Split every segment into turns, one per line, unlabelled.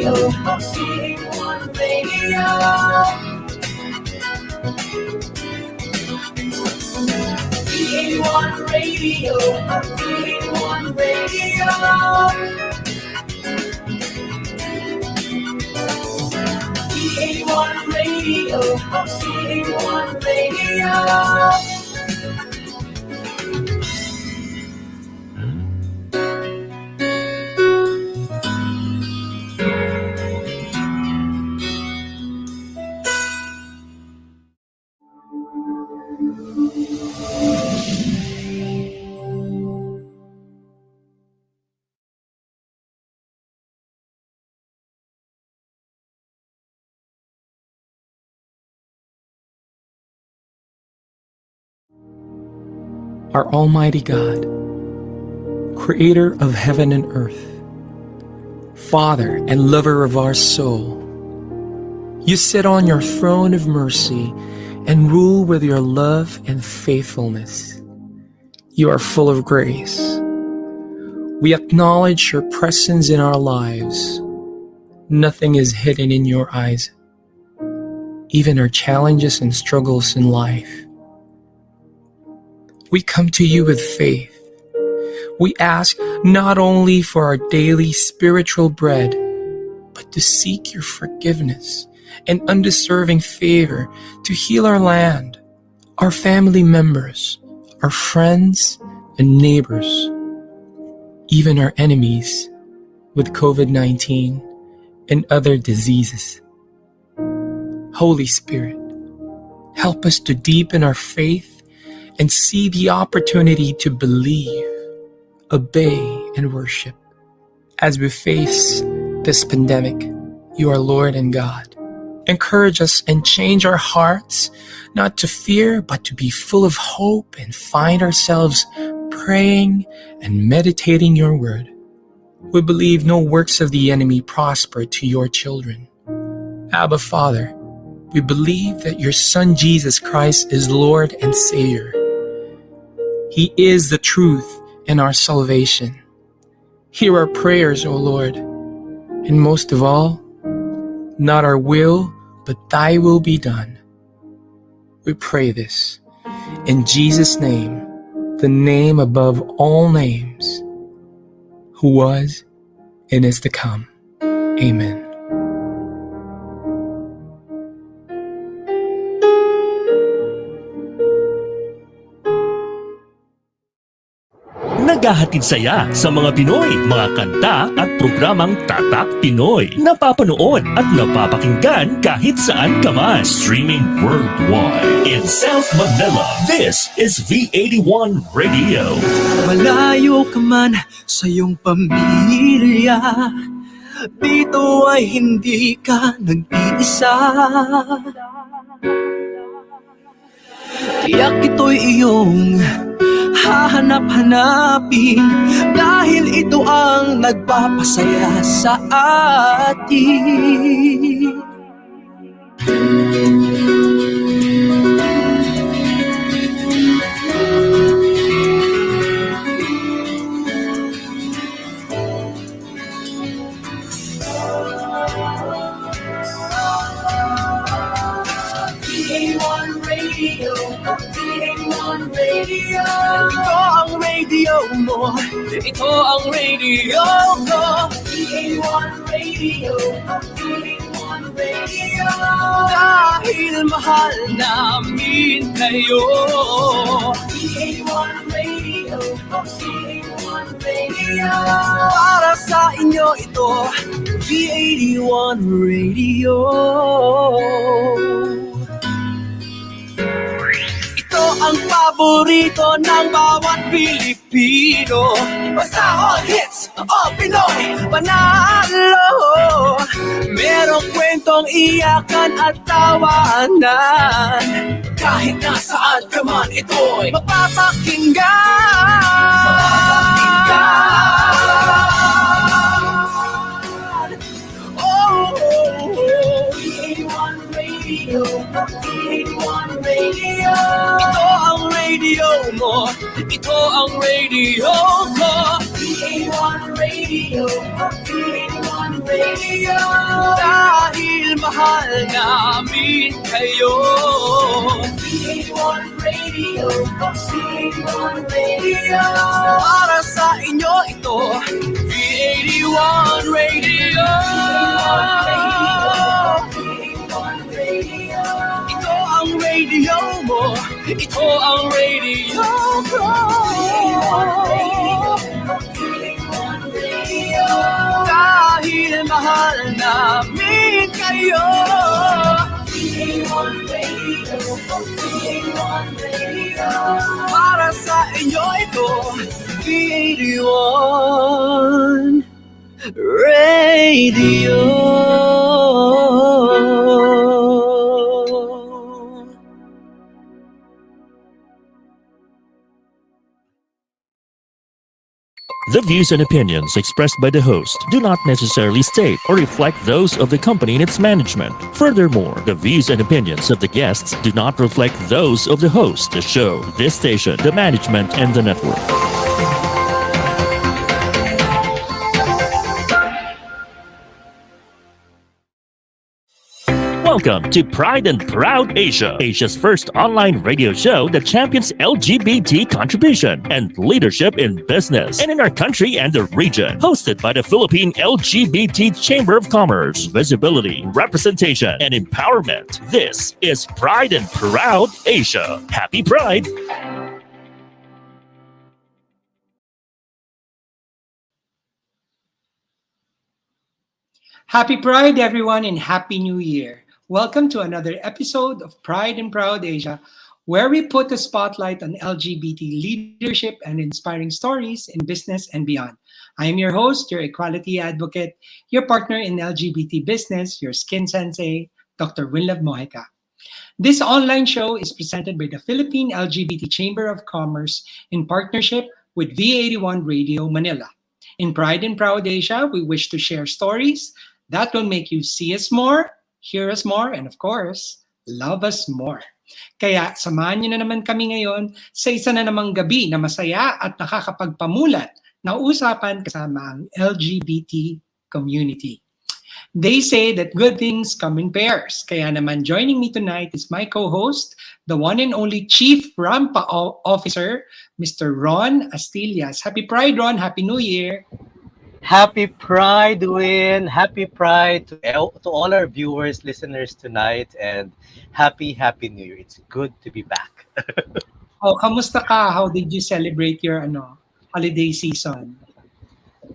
Radio, VA1 Radio. VA1 Radio, VA1 Radio. VA1 Radio, VA1 Radio.
Our Almighty God, Creator of heaven and earth, Father and lover of our soul, you sit on your throne of mercy and rule with your love and faithfulness. You are full of grace. We acknowledge your presence in our lives. Nothing is hidden in your eyes, even our challenges and struggles in life. We come to you with faith. We ask not only for our daily spiritual bread, but to seek your forgiveness and undeserving favor to heal our land, our family members, our friends and neighbors, even our enemies with COVID-19 and other diseases. Holy Spirit, help us to deepen our faith and see the opportunity to believe, obey, and worship. As we face this pandemic, you are Lord and God. Encourage us and change our hearts, not to fear, but to be full of hope and find ourselves praying and meditating your word. We believe no works of the enemy prosper to your children. Abba, Father, we believe that your Son Jesus Christ is Lord and Savior. He is the truth and our salvation. Hear our prayers, O Lord, and most of all, not our will, but thy will be done. We pray this in Jesus' name, the name above all names, who was and is to come. Amen.
Naghahatid saya sa mga Pinoy, mga kanta at programang Tatak Pinoy. Napapanood at napapakinggan kahit saan ka man. Streaming worldwide. In South Manila, this is V81 Radio.
Malayo ka man sa iyong pamilya, dito ay hindi ka nag-iisa. Tiyak ito'y iyong hahanap-hanapin, dahil ito ang nagpapasaya sa atin.
VA1 Radio, VA1 Radio.
Ito ang radio mo, ito ang radio ko.
VA1 Radio, VA1 Radio.
Dahil mahal namin kayo.
VA1 Radio, VA1 Radio.
Para sa inyo ito, V81 Radio. Ito ang paborito ng bawat Pilipino. Basta all hits, all Pinoy, panalo. Merong kwentong iyakan at tawanan. Kahit nasaan ka man, ito'y mapapakinggan. Oh,
VA1 Radio, VA1 Radio.
ito ang radio mo, ito ang radio ko.
VA1 Radio, VA1 Radio. Radio.
Dahil mahal namin kayo.
B81 Radio. B81 Radio.
Para sa inyo ito, B81 Radio.
B81 Radio.
Ito ang radio mo, ito ang radio ko.
B81 Radio.
Dahil mahal namin kayo.
B81 Radio. B81 Radio.
Para sa inyo ito, B81 Radio.
The views and opinions expressed by the host do not necessarily state or reflect those of the company and its management. Furthermore, the views and opinions of the guests do not reflect those of the host, the show, this station, the management, and the network. Welcome to Pride and Proud Asia, Asia's first online radio show that champions LGBT contribution and leadership in business and in our country and the region. Hosted by the Philippine LGBT Chamber of Commerce, visibility, representation, and empowerment. This is Pride and Proud Asia. Happy Pride!
Happy Pride, everyone, and Happy New Year. Welcome to another episode of Pride and Proud Asia, where we put the spotlight on LGBT leadership and inspiring stories in business and beyond. I am your host, your equality advocate, your partner in LGBT business, your skin sensei, Dr. Winlove Mojica. This online show is presented by the Philippine LGBT Chamber of Commerce in partnership with V81 Radio Manila. In Pride and Proud Asia, we wish to share stories that will make you see us more, hear us more, and of course, love us more. Kaya samahan niyo na naman kami ngayon sa isa na namang gabi na masaya at nakakapagpamulat na usapan kasama ang LGBT community. They say that good things come in pairs. Kaya naman joining me tonight is my co-host, the one and only Chief Rampa Officer, Mr. Ronn Astillas. Happy Pride, Ron. Happy New Year.
Happy Pride, Win! Happy Pride to all our viewers, listeners tonight, and happy New Year! It's good to be back.
Oh, kamusta ka? How did you celebrate your holiday season?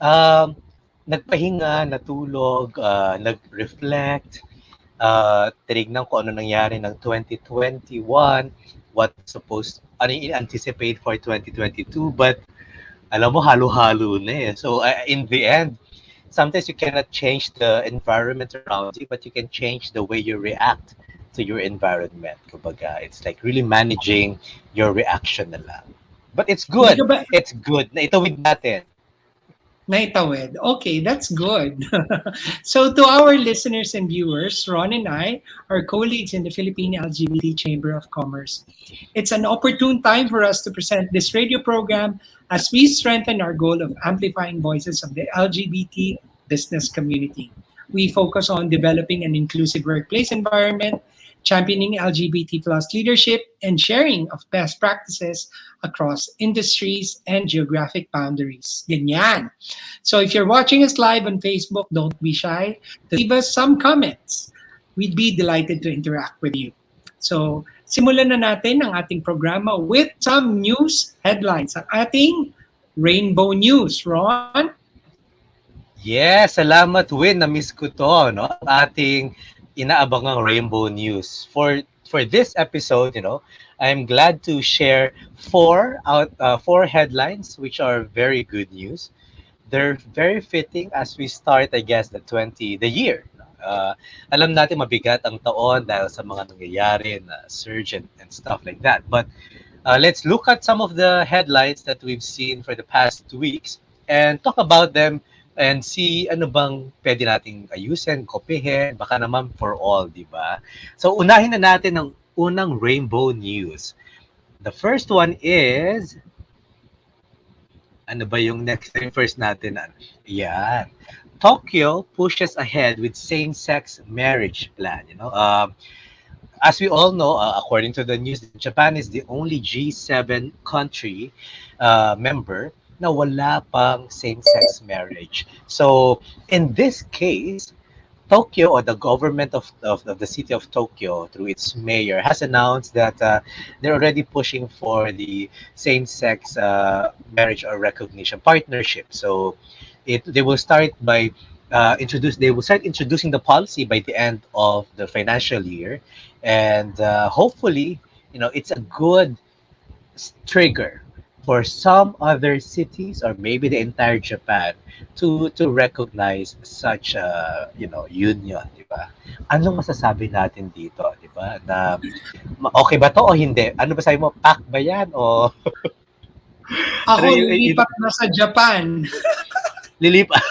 Nagpahinga, natulog, nag-reflect, tinignan ko ano nangyari ng 2021, ano yung anticipate for 2022, but alam mo, halo-halo na eh. So in the end, sometimes you cannot change the environment around you, but you can change the way you react to your environment. Kumbaga, it's like really managing your reaction na lang. But it's good. It's good. Naitawid natin.
Naitawid. Okay, that's good. So to our listeners and viewers, Ron and I are colleagues in the Philippine LGBT Chamber of Commerce. It's an opportune time for us to present this radio program as we strengthen our goal of amplifying voices of the LGBT business community. We focus on developing an inclusive workplace environment, championing LGBT plus leadership, and sharing of best practices across industries and geographic boundaries. Ganyan. So if you're watching us live on Facebook, don't be shy to leave us some comments. We'd be delighted to interact with you. So simulan na natin ang ating programa with some news headlines. Ang ating Rainbow News. Ron?
Yes, salamat, Win. Na-miss ko to, no? Ating inaabangang Rainbow News. For this episode, I'm glad to share four headlines which are very good news. They're very fitting as we start, I guess, the year. Alam natin mabigat ang taon dahil sa mga nangyayari na surge and stuff like that. But let's look at some of the headlines that we've seen for the past 2 weeks and talk about them and see ano bang pwede nating ayusin, kopyahin, baka naman for all, di ba? So unahin na natin ang unang Rainbow News. The first one is, Ano ba yung next first natin? Yan. Tokyo pushes ahead with same-sex marriage plan. As we all know, according to the news, Japan is the only G7 country member na wala pang same-sex marriage. So, in this case, Tokyo, or the government of the city of Tokyo, through its mayor, has announced that they're already pushing for the same-sex marriage or recognition partnership. So, they will start by they will start introducing the policy by the end of the financial year, and hopefully, it's a good trigger for some other cities or maybe the entire Japan to recognize such a union, di ba? Anong masasabi natin dito, di ba? Na okay ba to o hindi? Ano ba sabi mo? Pack ba yan o
Ako,
Pero
lipat na sa Japan.
lilipat?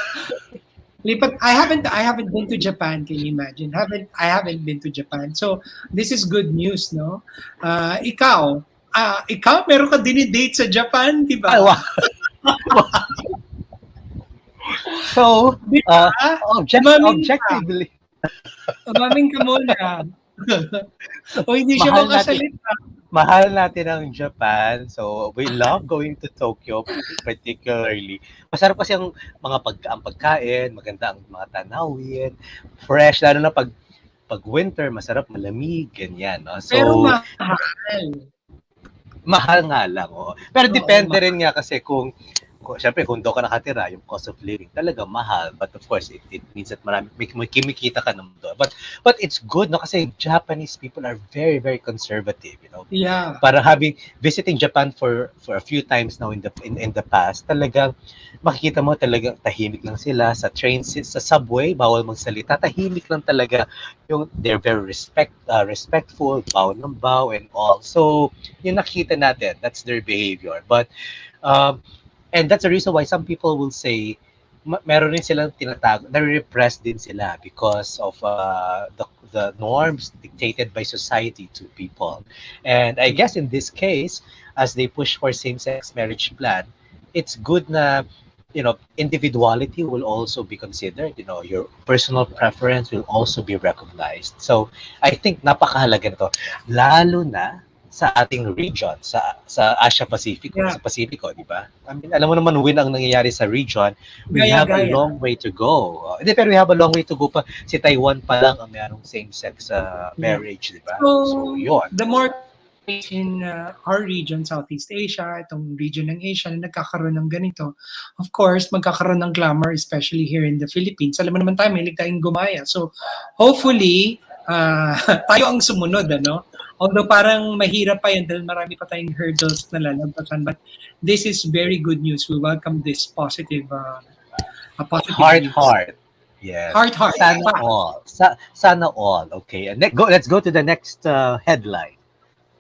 Lipat. I haven't been to Japan. Can you imagine? I haven't been to Japan. So this is good news, no? Ikaw meron ka dinidate sa Japan, di ba?
Ay, wow. So,
Diba?
objectively,
Umaming ka muna. O hindi siya
Mahal
makasalita.
mahal natin ang Japan. So, we love going to Tokyo particularly. Masarap kasi ang ang pagkain, maganda ang mga tanawin, fresh, lalo na pag winter, masarap, malamig, ganyan. No? So,
Pero mahal.
mahal nga lang. Oh. Pero
Oo,
depende
mahal.
rin nga kasi kung syempre kung doon ka nakatira, yung cost of living talaga mahal. But of course, it means that may kumikita ka naman doon. But it's good, no? Kasi Japanese people are very, very conservative,
Yeah.
Para visiting Japan for a few times now in the past, talagang makikita mo talagang tahimik lang sila sa trains, sa subway, bawal magsalita, tahimik lang talaga. They're very respectful, bow ng bow and all. So, yung nakikita natin, that's their behavior. But and that's the reason why some people will say meron rin silang tinatago, na-repress din sila because of the norms dictated by society to people. And I guess in this case, as they push for same-sex marriage plan, it's good na individuality will also be considered. Your personal preference will also be recognized. So I think napakahalaga nito, lalo na sa ating region, sa Asia Pacific,
Yeah.
sa Pasipiko, di ba? I mean, alam mo naman, win ang nangyayari sa region. We have a
Gaya-gaya.
long way to go. Hindi, pero we have a long way to go pa. Si Taiwan pa lang ang mayroong same-sex marriage, di ba? So, yun.
The more in our region, Southeast Asia, itong region ng Asia na nagkakaroon ng ganito, of course, magkakaroon ng glamour, especially here in the Philippines. Alam mo naman tayo, may tayong gumaya. So, hopefully, tayo ang sumunod, ano? Although parang mahirap pa yan dahil marami pa tayong hurdles na lalampasan. But this is very good news. We welcome this positive news.
Heart. Yes.
Heart.
Sana all. Sana all. Okay. And let's go to the next headline.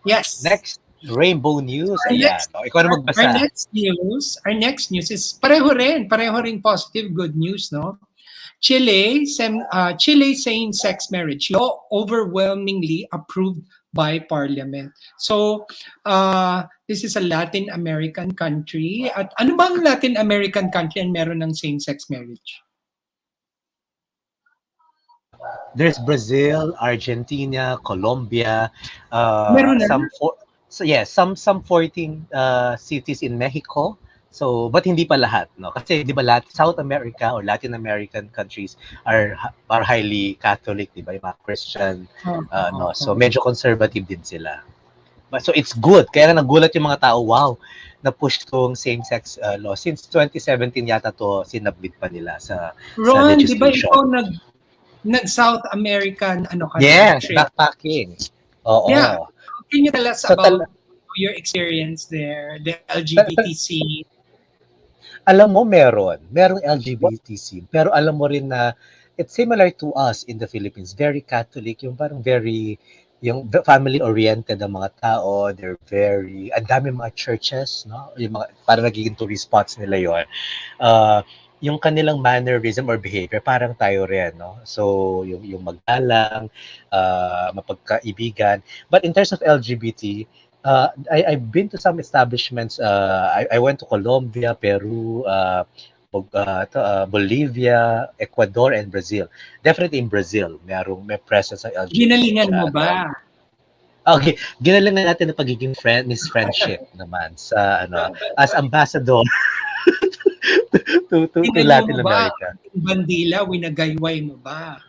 Yes.
Next rainbow news. Ayan. Ikaw na magbasa.
Our next news is pareho rin positive good news, no? Chile same-sex marriage law overwhelmingly approved by parliament. So, this is a Latin American country. At ano bang Latin American country ang meron ng same-sex marriage?
There's Brazil, Argentina, Colombia,
Meron na.
some 14 cities in Mexico. So, but hindi pa lahat, no? Kasi di ba South America or Latin American countries are highly Catholic, di ba? Yung mga Christian, no? So, medyo conservative din sila. But so it's good. Kaya na nagulat yung mga tao, wow, na-push tong same-sex law. Since 2017 yata to sinabit pa nila sa
Ronn, di ba
legislation.
ikaw nag-South American
Yes,
trip?
backpacking. Oo.
Yeah. Can you tell us
So,
about your experience there, the LGBTC?
Alam mo, merong LGBTC, pero alam mo rin na it's similar to us in the Philippines, very Catholic, yung parang yung family-oriented ang mga tao, ang dami mga churches, no? Yung mga, parang nagiging tourist spots nila yon. Yung kanilang mannerism or behavior, parang tayo rin, no? So, yung magalang, mapagkaibigan. But in terms of LGBT, I've been to some establishments. I went to Colombia, Peru, Bolivia, Ecuador, and Brazil. Definitely in Brazil, may presence ng LGBT
Ginalingan mo
siya.
ba?
Okay, ginalingan natin ang pagiging Miss Friendship naman sa as ambassador to
Tinanyo
Latin
mo ba?
America.
Yung bandila, winagayway mo ba?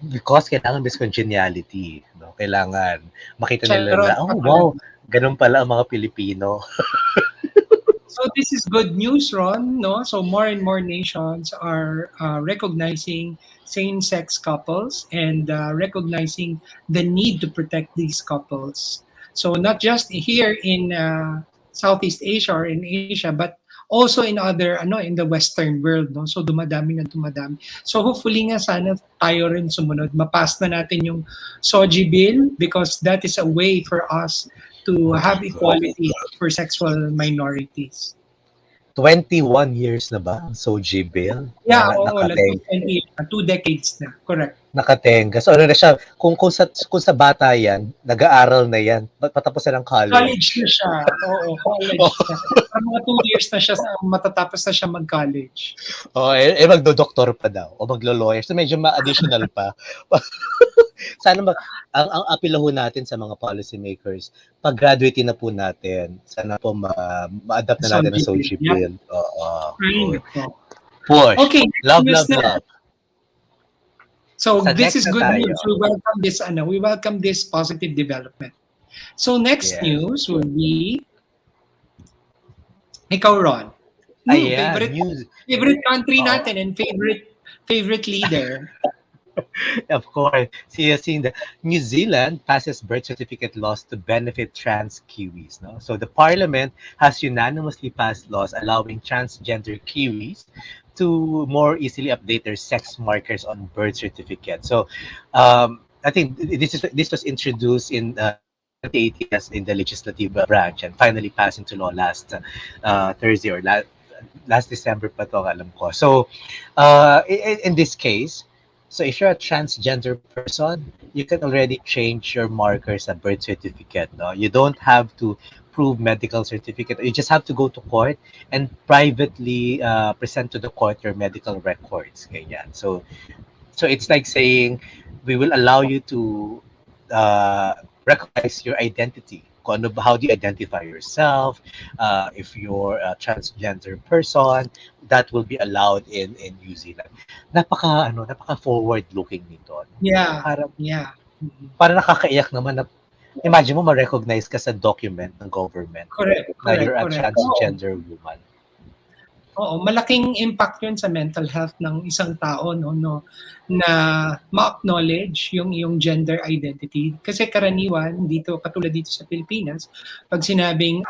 Because kailangan Miss Congeniality, no? Kailangan makita nila
Charot
na,
ka
oh wow,
talaga.
ganun pala ang mga Pilipino.
So this is good news, Ron. No, so more and more nations are recognizing same-sex couples and recognizing the need to protect these couples. So not just here in Southeast Asia or in Asia, but also in other in the Western world. No, so dumadami na dumadami. So hopefully nga sana tayo rin sumunod. Mapas na natin yung SOGI bill because that is a way for us to have equality for sexual minorities.
21 years na ba ang SOGI bill?
Yeah,
Na,
oo, like 2 decades na, correct.
nakatenga. So ano na siya, kung sa bata yan, nag-aaral na yan, patapos na ng
College
college.
na siya, oo, college na. Para mga 2 years na siya, matatapos na siya mag-college.
Oh, magdo-doktor pa daw o maglo-lawyer. So medyo ma-additional pa. Sana ang apelo ho natin sa mga policy makers, pag-graduate na po natin, sana po ma-adapt na natin ang SOGI bill. Oo. Push.
Okay,
Love,
news
love,
na.
love.
So
Sa
this
next
is
na
good
tayo.
news. We welcome this positive development. So next
Yes.
news will be ikaw, Ron.
Ayan,
Favorite country
Oo.
natin and favorite leader.
Of course, seeing the New Zealand passes birth certificate laws to benefit trans Kiwis. No? So the parliament has unanimously passed laws allowing transgender Kiwis to more easily update their sex markers on birth certificates. So I think this was introduced in 2018 in the legislative branch and finally passed into law last Thursday or last December pa to, alam ko. So in this case, so if you're a transgender person, you can already change your markers at birth certificate. No, you don't have to prove medical certificate. You just have to go to court and privately present to the court your medical records. Ganyan. So it's like saying we will allow you to recognize your identity. How do you identify yourself? If you're a transgender person, that will be allowed in New Zealand. Napaka forward looking nito.
Yeah.
Para nakakaiyak naman na imagine mo ma-recognize ka sa document ng government
Correct.
na you're a transgender woman.
Oo, malaking impact 'yun sa mental health ng isang tao no na ma-acknowledge yung iyong gender identity kasi karaniwan dito katulad dito sa Pilipinas pag sinabing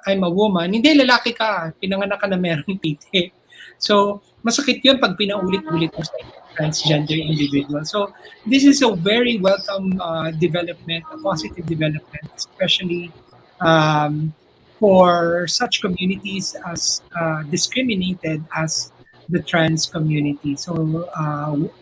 I'm a woman, hindi lalaki ka, pinanganak ka na merong titi. So masakit 'yun pag pinaulit-ulit mo sa transgender individual. So this is a very welcome development, a positive development, especially for such communities as discriminated as the trans community. So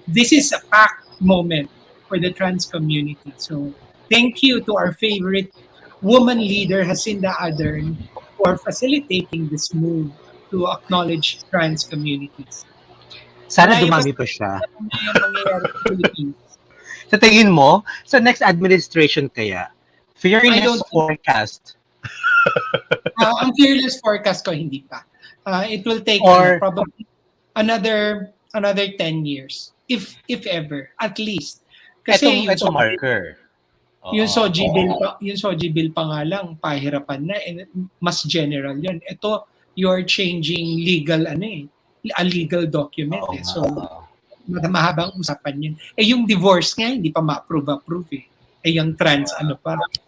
this is a packed moment for the trans community. So thank you to our favorite woman leader, Jacinda Ardern, for facilitating this move to acknowledge trans communities.
Sana dumami pa siya.
Mangyayari sa Philippines.
Sa tingin mo, sa next administration kaya, fearless forecast.
Ang fearless forecast ko hindi pa. It will take probably another 10 years if ever, at least. Kasi
Itong marker.
Yung SOGI bill pa nga lang pahirapan na mas general 'yun. Ito you're changing a legal document. So mahabang usapan 'yun. Yung divorce nga hindi pa ma-approve yung trans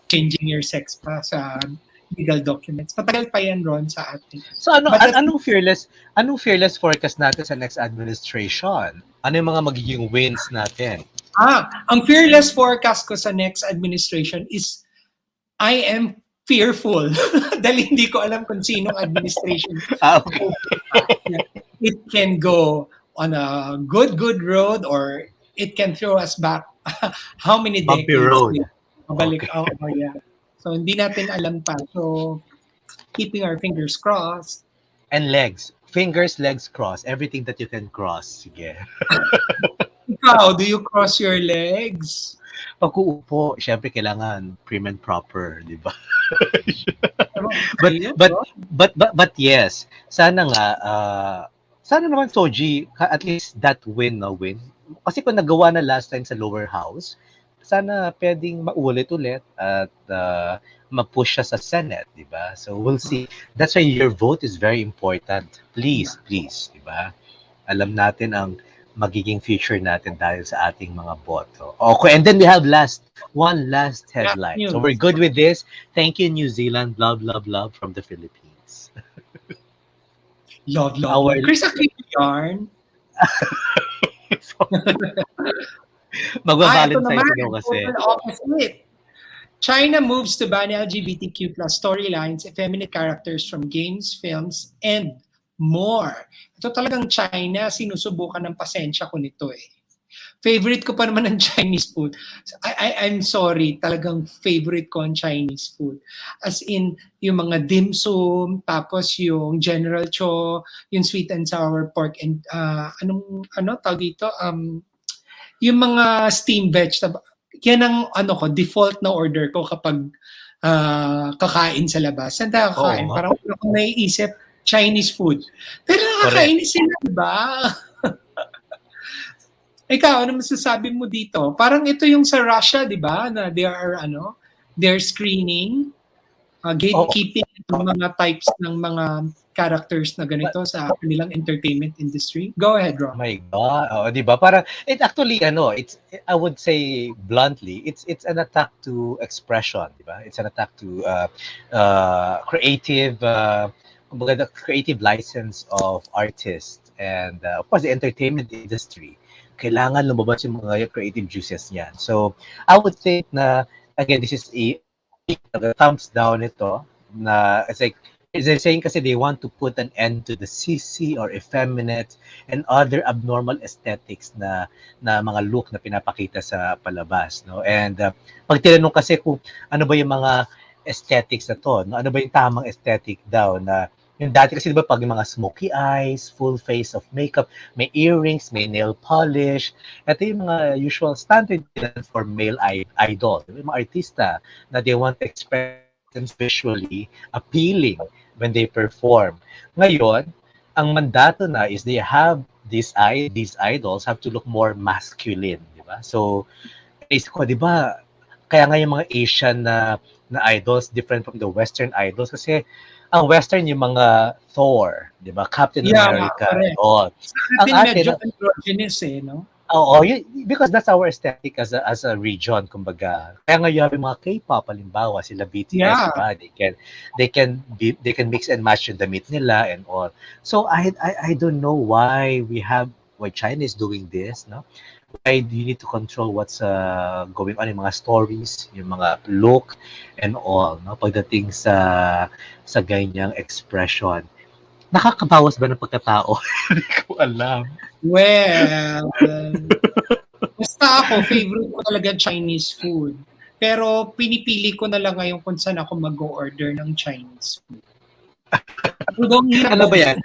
changing your sex pa sa legal documents. Matagal pa yan, Ron, sa atin.
So anong fearless forecast natin sa next administration? Ano yung mga magiging wins natin?
Ang fearless forecast ko sa next administration is I am fearful dahil hindi ko alam kung sinong administration.
Okay.
It can go on a good road or it can throw us back how many decades.
Bumpy road.
Mabalik.
Okay.
Yeah. So hindi natin alam pa. So keeping our fingers crossed.
And legs. Fingers, legs, cross. Everything that you can cross. Sige.
Ikaw, do you cross your legs?
Pag uupo, syempre kailangan prim and proper, di ba?
Pero,
But,
ayun,
but,
no?
but yes, sana nga, sana naman Soji, at least that win. Kasi kung nagawa na last time sa lower house, sana pwedeng maulit ulit at ma-push siya sa Senate, di ba? So we'll see. That's why your vote is very important. Please, di ba? Alam natin ang magiging future natin dahil sa ating mga boto. Okay, and then we have one last headline.
News.
So we're good with this. Thank you, New Zealand. Love, love, love from the Philippines.
Love.
Our-
Chris, a creepy yarn.
Magba-Valentine's daw kasi.
Total opposite. China moves to ban LGBTQ plus storylines, effeminate characters from games, films, and more. Ito talagang China, sinusubukan ng pasensya ko nito eh. Favorite ko pa naman ang Chinese food. I'm sorry, talagang favorite ko ang Chinese food. As in, yung mga dim sum, tapos yung General Cho, yung sweet and sour pork, and tawag dito? Yung mga steamed vegetable. Yan ang default na order ko kapag kakain sa labas. Saan tayo kakain?
Oo.
Parang wala akong naiisip, Chinese food. Pero nakakainis sila, di ba? Ikaw, ano masasabi mo dito? Parang ito yung sa Russia, di ba? Na they're screening, gatekeeping ng mga types ng mga characters na ganito sa kanilang entertainment industry. Go ahead, Ron.
My God, di ba? Parang it actually I would say bluntly, it's an attack to expression, di ba? It's an attack to creative the creative license of artists and of course the entertainment industry. Kailangan lumabas yung mga creative juices niyan. So, I would think na again, this is a thumbs down ito na it's like they're saying kasi they want to put an end to the sissy or effeminate and other abnormal aesthetics na mga look na pinapakita sa palabas, no? And pag tinanong kasi kung ano ba yung mga aesthetics na to, no? Ano ba yung tamang aesthetic daw na yung dati kasi diba pag yung mga smoky eyes, full face of makeup, may earrings, may nail polish, ito yung mga usual standard for male idol, yung mga artista na they want to express visually appealing when they perform. Ngayon, ang mandato na is they have these idols have to look more masculine, di ba? So, isip ko, di ba, kaya nga yung mga Asian na idols different from the Western idols kasi ang Western yung mga Thor, di ba? Captain America.
Oh. Sa
Ang
atin medyo
atin,
androgynous no?
Oo, because that's our aesthetic as a region, kumbaga. Kaya nga yung mga K-pop, halimbawa, sila BTS, diba? They can mix and match yung damit nila and all. So I don't know why China is doing this, no? Why do you need to control what's going on, yung mga stories, yung mga look and all, no? Pagdating sa ganyang expression. Nakakabawas ba ng pagkatao? Hindi ko alam.
Well, basta ako, favorite ko talaga Chinese food. Pero pinipili ko na lang ngayon kung saan ako mag-order ng Chinese food.
Ano ba yan?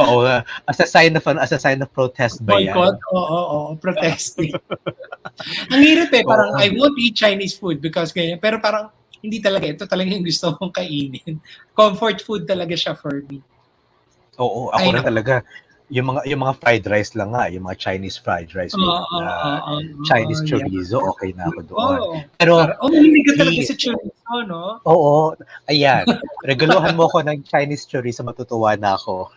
Oo, as a sign of protest ba yan?
Boycott? Oo, protesting. Ang hirap parang I won't eat Chinese food because ganyan. Pero parang hindi talaga. Ito talaga yung gusto kong kainin. Comfort food talaga siya for me.
Oo, ako na talaga. Yung mga fried rice lang nga, yung mga Chinese fried rice, Chinese chorizo, okay na ako doon. Pero
hindi ka talaga sa chorizo, no?
Oo, ayan. Reguluhan mo ko ng Chinese chorizo, matutuwa na ako.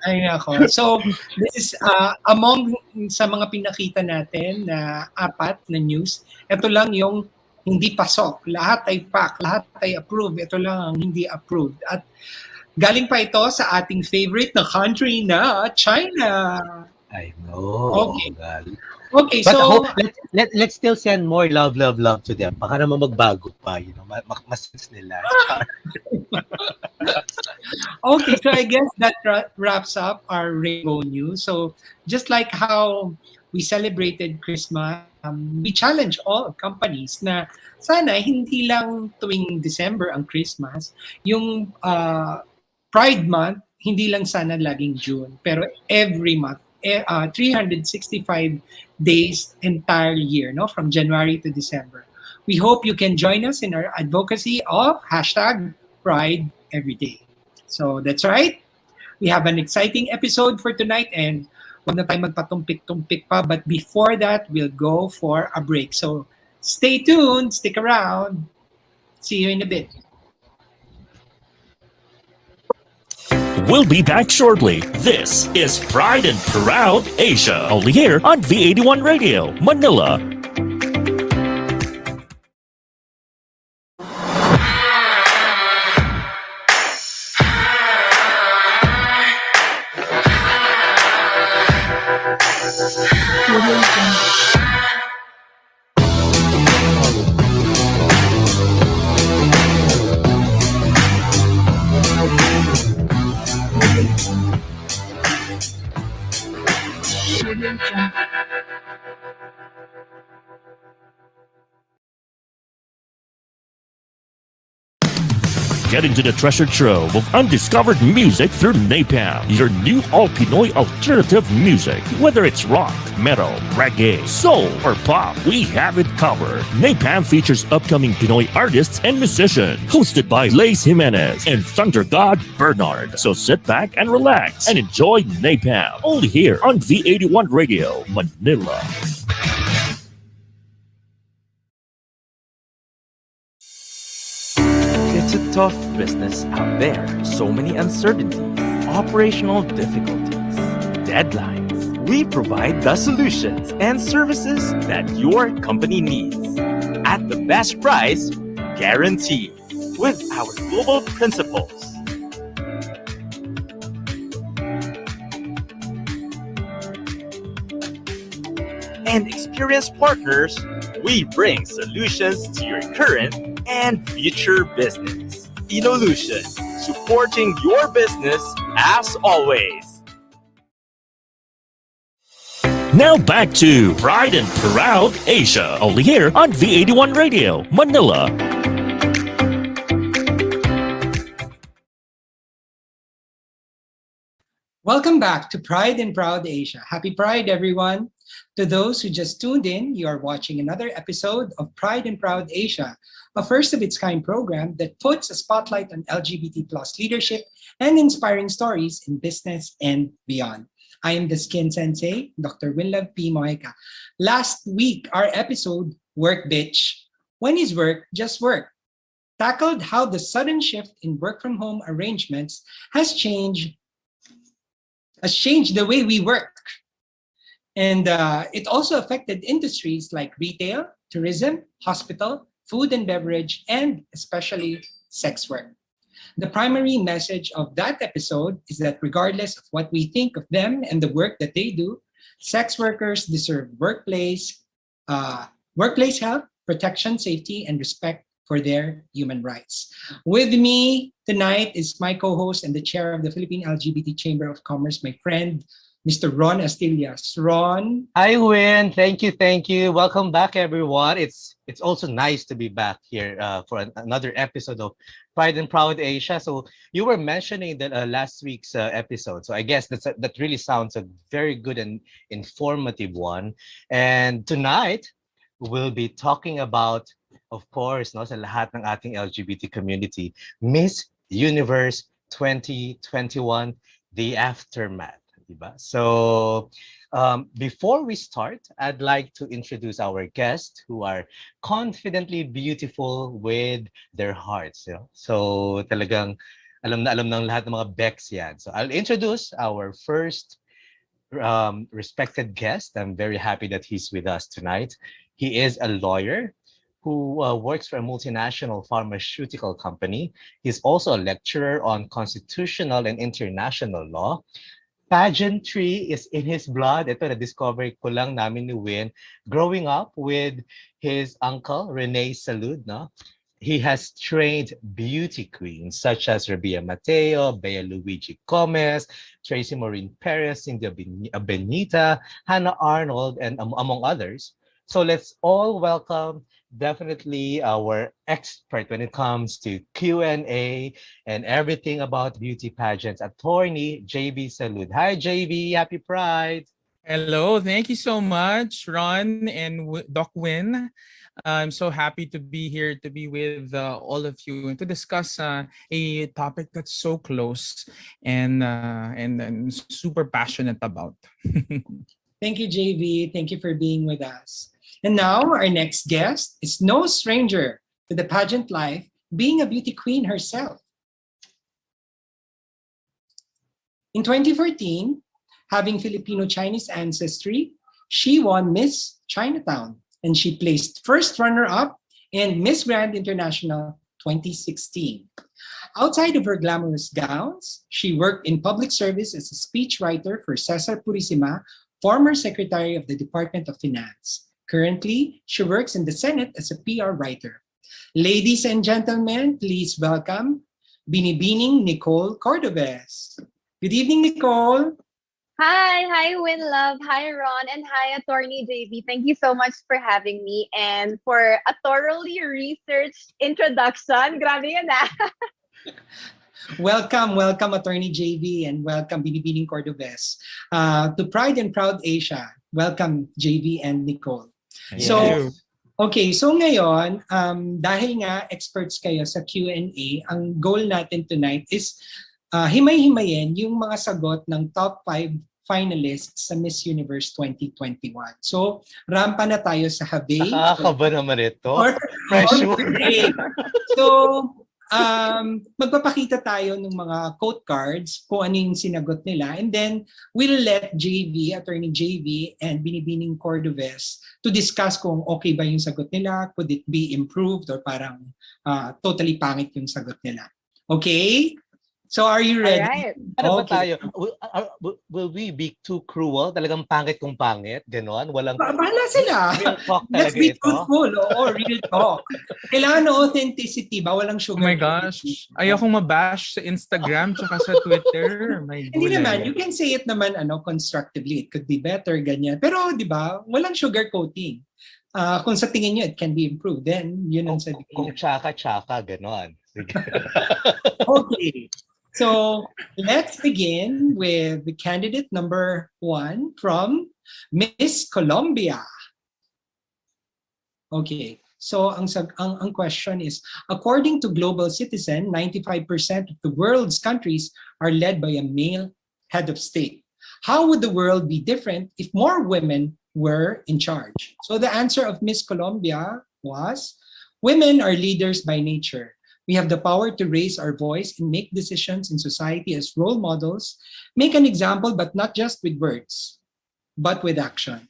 Ay nako. So, this is among sa mga pinakita natin na 4 na news. Ito lang yung hindi pasok. Lahat ay pack, lahat ay approved. Ito lang ang hindi approved. At galing pa ito sa ating favorite na country na China.
I know.
Okay.
Okay,
but so
let's still send more love to them. Baka naman magbago pa, mas nila.
Okay, so I guess that wraps up our Rainbow News. So just like how we celebrated Christmas we challenge all companies na sana hindi lang tuwing December ang Christmas, yung Pride Month, hindi lang sana laging June, pero every month, 365 days entire year, no, from January to December. We hope you can join us in our advocacy of hashtag Pride Every Day. So that's right. We have an exciting episode for tonight and wag na tayo magpatumpik-tumpik pa. But before that, we'll go for a break. So stay tuned, stick around. See you in a bit.
We'll be back shortly. This is Pride and Proud Asia, only here on V81 Radio, Manila. Get into the treasure trove of undiscovered music through Napalm, your new all-Pinoy alternative music. Whether it's rock, metal, reggae, soul, or pop, we have it covered. Napalm features upcoming Pinoy artists and musicians, hosted by Lace Jimenez and Thunder God Bernard. So sit back and relax and enjoy Napalm, only here on V81 Radio, Manila.
It's a tough business out there. So many uncertainties, operational difficulties, deadlines. We provide the solutions and services that your company needs at the best price guaranteed with our global principles. And experienced partners, we bring solutions to your current and future business. Inolution, supporting your business as always.
Now back to Pride and Proud Asia, only here on V81 Radio, Manila.
Welcome back to Pride and Proud Asia. Happy Pride, everyone. To those who just tuned in, you are watching another episode of Pride and Proud Asia, a first-of-its-kind program that puts a spotlight on LGBT plus leadership and inspiring stories in business and beyond. I am the Skin Sensei, Dr. Winlove P. Mojica. Last week, our episode, Work Bitch, When Is Work Just Work, tackled how the sudden shift in work-from-home arrangements has changed the way we work. And it also affected industries like retail, tourism, hospital, food and beverage, and especially sex work. The primary message of that episode is that regardless of what we think of them and the work that they do, sex workers deserve workplace health, protection, safety, and respect for their human rights. With me tonight is my co-host and the chair of the Philippine LGBT Chamber of Commerce, my friend, Mr. Ronn Astillas. Ronn.
Hi, Win. Thank you. Welcome back, everyone. It's also nice to be back here for another episode of Pride and Proud Asia. So you were mentioning that last week's episode. So I guess that really sounds a very good and informative one. And tonight we'll be talking about, of course, no, sa lahat ng ating LGBT community, Ms.Universe 2021, the aftermath. Diba? So before we start, I'd like to introduce our guests who are confidently beautiful with their hearts. You know? So talagang alam na alam ng lahat ng mga Becks yan. So I'll introduce our first respected guest. I'm very happy that he's with us tonight. He is a lawyer who works for a multinational pharmaceutical company. He's also a lecturer on constitutional and international law. Pageantry is in his blood. Ito, na-discover ko lang namin ni Win. Growing up with his uncle, Rene Salud, no? He has trained beauty queens such as Rebecca Mateo, Bea Luigi Gomez, Tracy Maureen Perez, Cynthia Benita, Hannah Arnold, and among others. So let's all welcome definitely our expert when it comes to Q&A and everything about beauty pageants, Attorney JB Salud. Hi JB, happy Pride.
Hello, thank you so much, Ron and Doc Win. I'm so happy to be here to be with all of you and to discuss a topic that's so close and super passionate about.
Thank you, JV. Thank you for being with us. And now our next guest is no stranger to the pageant life, being a beauty queen herself. In 2014, having Filipino-Chinese ancestry, she won Miss Chinatown and she placed first runner-up in Miss Grand International 2016. Outside of her glamorous gowns, she worked in public service as a speechwriter for Cesar Purisima, former Secretary of the Department of Finance. Currently, she works in the Senate as a PR writer. Ladies and gentlemen, please welcome Binibining Nicole Cordobez. Good evening, Nicole.
Hi, Winlove, hi, Ron, and hi, Attorney JB. Thank you so much for having me and for a thoroughly researched introduction. Grabe yan ah.
Welcome, Attorney JV, and welcome, Binibining Cordobez, to Pride and Proud Asia. Welcome, JV and Nicole. So, okay, so ngayon, dahil nga experts kayo sa Q&A, ang goal natin tonight is himay-himayin yung mga sagot ng top 5 finalists sa Ms.Universe 2021. So, rampa na tayo sa Habe.
Nakakaba naman ito.
Pressure. So, magpapakita tayo ng mga quote cards kung ano yung sinagot nila, and then we'll let JV, Attorney JV and Binibining Cordobez to discuss kung okay ba yung sagot nila, could it be improved, or parang totally pangit yung sagot nila. Okay? So are you ready?
Alright.
Ano ba tayo? Will we be too cruel? Talagang pangit kung pangit? Ganon? Walang...
Bahala sila.
Real talk
Let's
talaga
be
ito.
truthful. Oo, real talk. Kailangan ng authenticity ba? Walang
Oh
sugar.
my gosh, ayokong mabash sa Instagram tsaka sa Twitter. My
Hindi naman, you can say it naman constructively. It could be better, ganyan. Pero di ba, walang sugar coating. Kung sa tingin nyo, it can be improved. Then, yun ang sabi
Kung tsaka-tsaka, ganon.
Okay. So let's begin with the candidate number 1 from Miss Colombia. Okay. So ang question is, according to Global Citizen, 95% of the world's countries are led by a male head of state. How would the world be different if more women were in charge? So the answer of Miss Colombia was, women are leaders by nature. We have the power to raise our voice and make decisions in society as role models, make an example, but not just with words, but with action.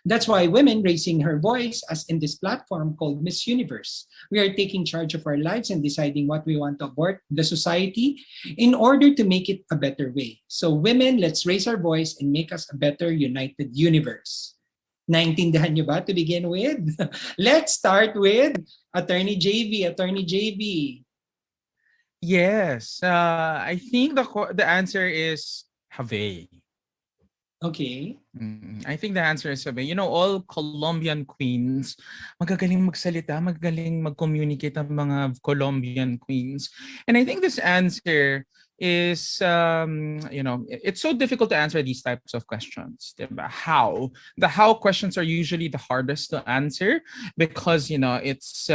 That's why women raising her voice, as in this platform called Ms.Universe, we are taking charge of our lives and deciding what we want to abort the society in order to make it a better way. So women, let's raise our voice and make us a better united universe. Naintindihan nyo ba to begin with? Let's start with Attorney JV. Attorney JV.
Yes, I think the answer is Have.
Okay.
I think the answer is Have. You know, all Colombian queens, magagaling magsalita, magagaling mag-communicate ang mga Colombian queens. And I think this answer is, you know, it's so difficult to answer these types of questions. Diba? How? The how questions are usually the hardest to answer because, you know, it's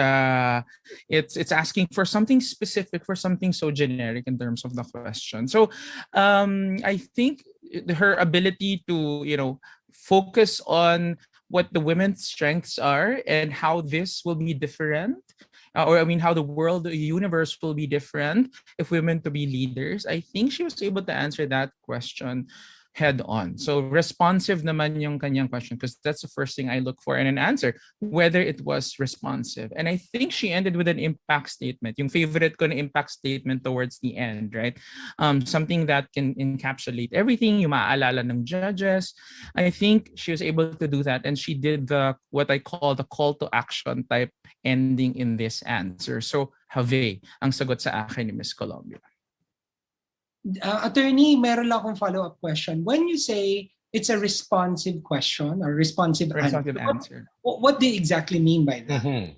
asking for something specific, for something so generic in terms of the question. So I think her ability to, you know, focus on what the women's strengths are and how this will be different, or I mean, how the world, the universe will be different if women to be leaders. I think she was able to answer that question head on. So responsive naman yung kanyang question because that's the first thing I look for in an answer, whether it was responsive. And I think she ended with an impact statement. Yung favorite ko na impact statement towards the end, right? Something that can encapsulate everything, yung maaalala ng judges. I think she was able to do that and she did the what I call the call to action type ending in this answer. So have ang sagot sa akin ni Miss Colombia.
Attorney, meron lang akong follow-up question. When you say it's a responsive question or responsive
Responsive
answer.
answer.
What do you exactly mean by that?
Mhm.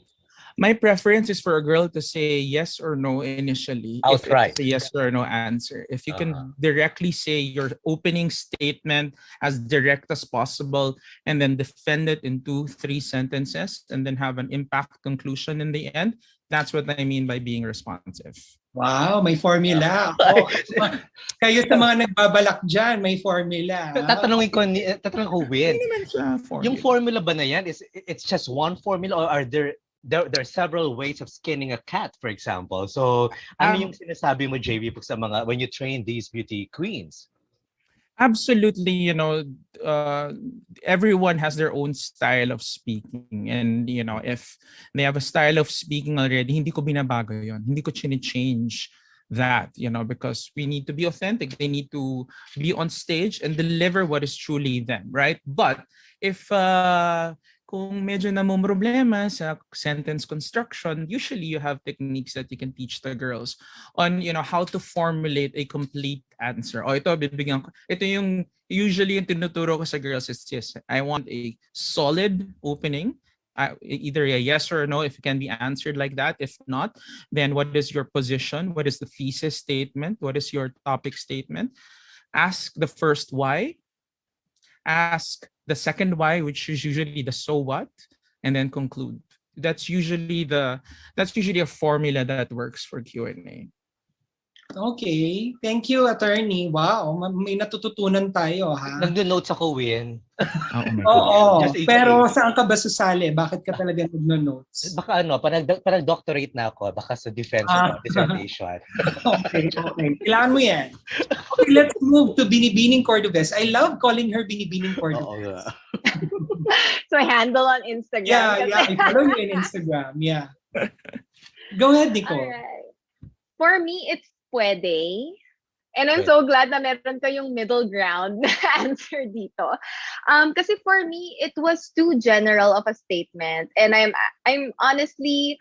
My preference is for a girl to say yes or no initially. If
Outright.
it's a yes or no answer. If you can directly say your opening statement as direct as possible and then defend it in 2-3 sentences and then have an impact conclusion in the end, that's what I mean by being responsive.
Wow, may formula. Oh, kayo sa mga nagbabalak dyan, may formula.
Tatanungin ko, Win,
Hindi naman siya
yung
formula.
formula ba na yan, it's just one formula or are there are several ways of skinning a cat, for example? So, ano yung sinasabi mo, JV, sa mga, when you train these beauty queens?
Absolutely, everyone has their own style of speaking, and if they have a style of speaking already, hindi ko binabago yon, hindi ko change that, because we need to be authentic. They need to be on stage and deliver what is truly them, right? But if kung medyo namumroblema sa sentence construction, usually you have techniques that you can teach the girls on, how to formulate a complete answer. O ito, bibigyan ko. Ito yung usually yung tinuturo ko sa girls is this. I want a solid opening, either a yes or a no if it can be answered like that. If not, then what is your position? What is the thesis statement? What is your topic statement? Ask the first why. Ask the second why, which is usually the so what, and then conclude. That's usually a formula that works for Q&A.
Okay. Thank you, attorney. Wow, may natututunan tayo, ha?
Nagno-notes ako, Win.
Oo.
Just in
Pero
case.
saan ka ba susali? Bakit ka talaga nagno-notes?
Baka parang doctorate na ako, baka sa defense dissertation.
Okay. Kailangan mo yan. Okay, let's move to Binibining Cordobes. I love calling her Binibining Cordobes.
Oo.
So handle on Instagram.
Yeah. I follow you on Instagram. Yeah. Go ahead, Nicole.
Alright. For me, it's pwede. And I'm so glad na meron kayong middle ground na answer dito. Kasi for me, it was too general of a statement. And I'm honestly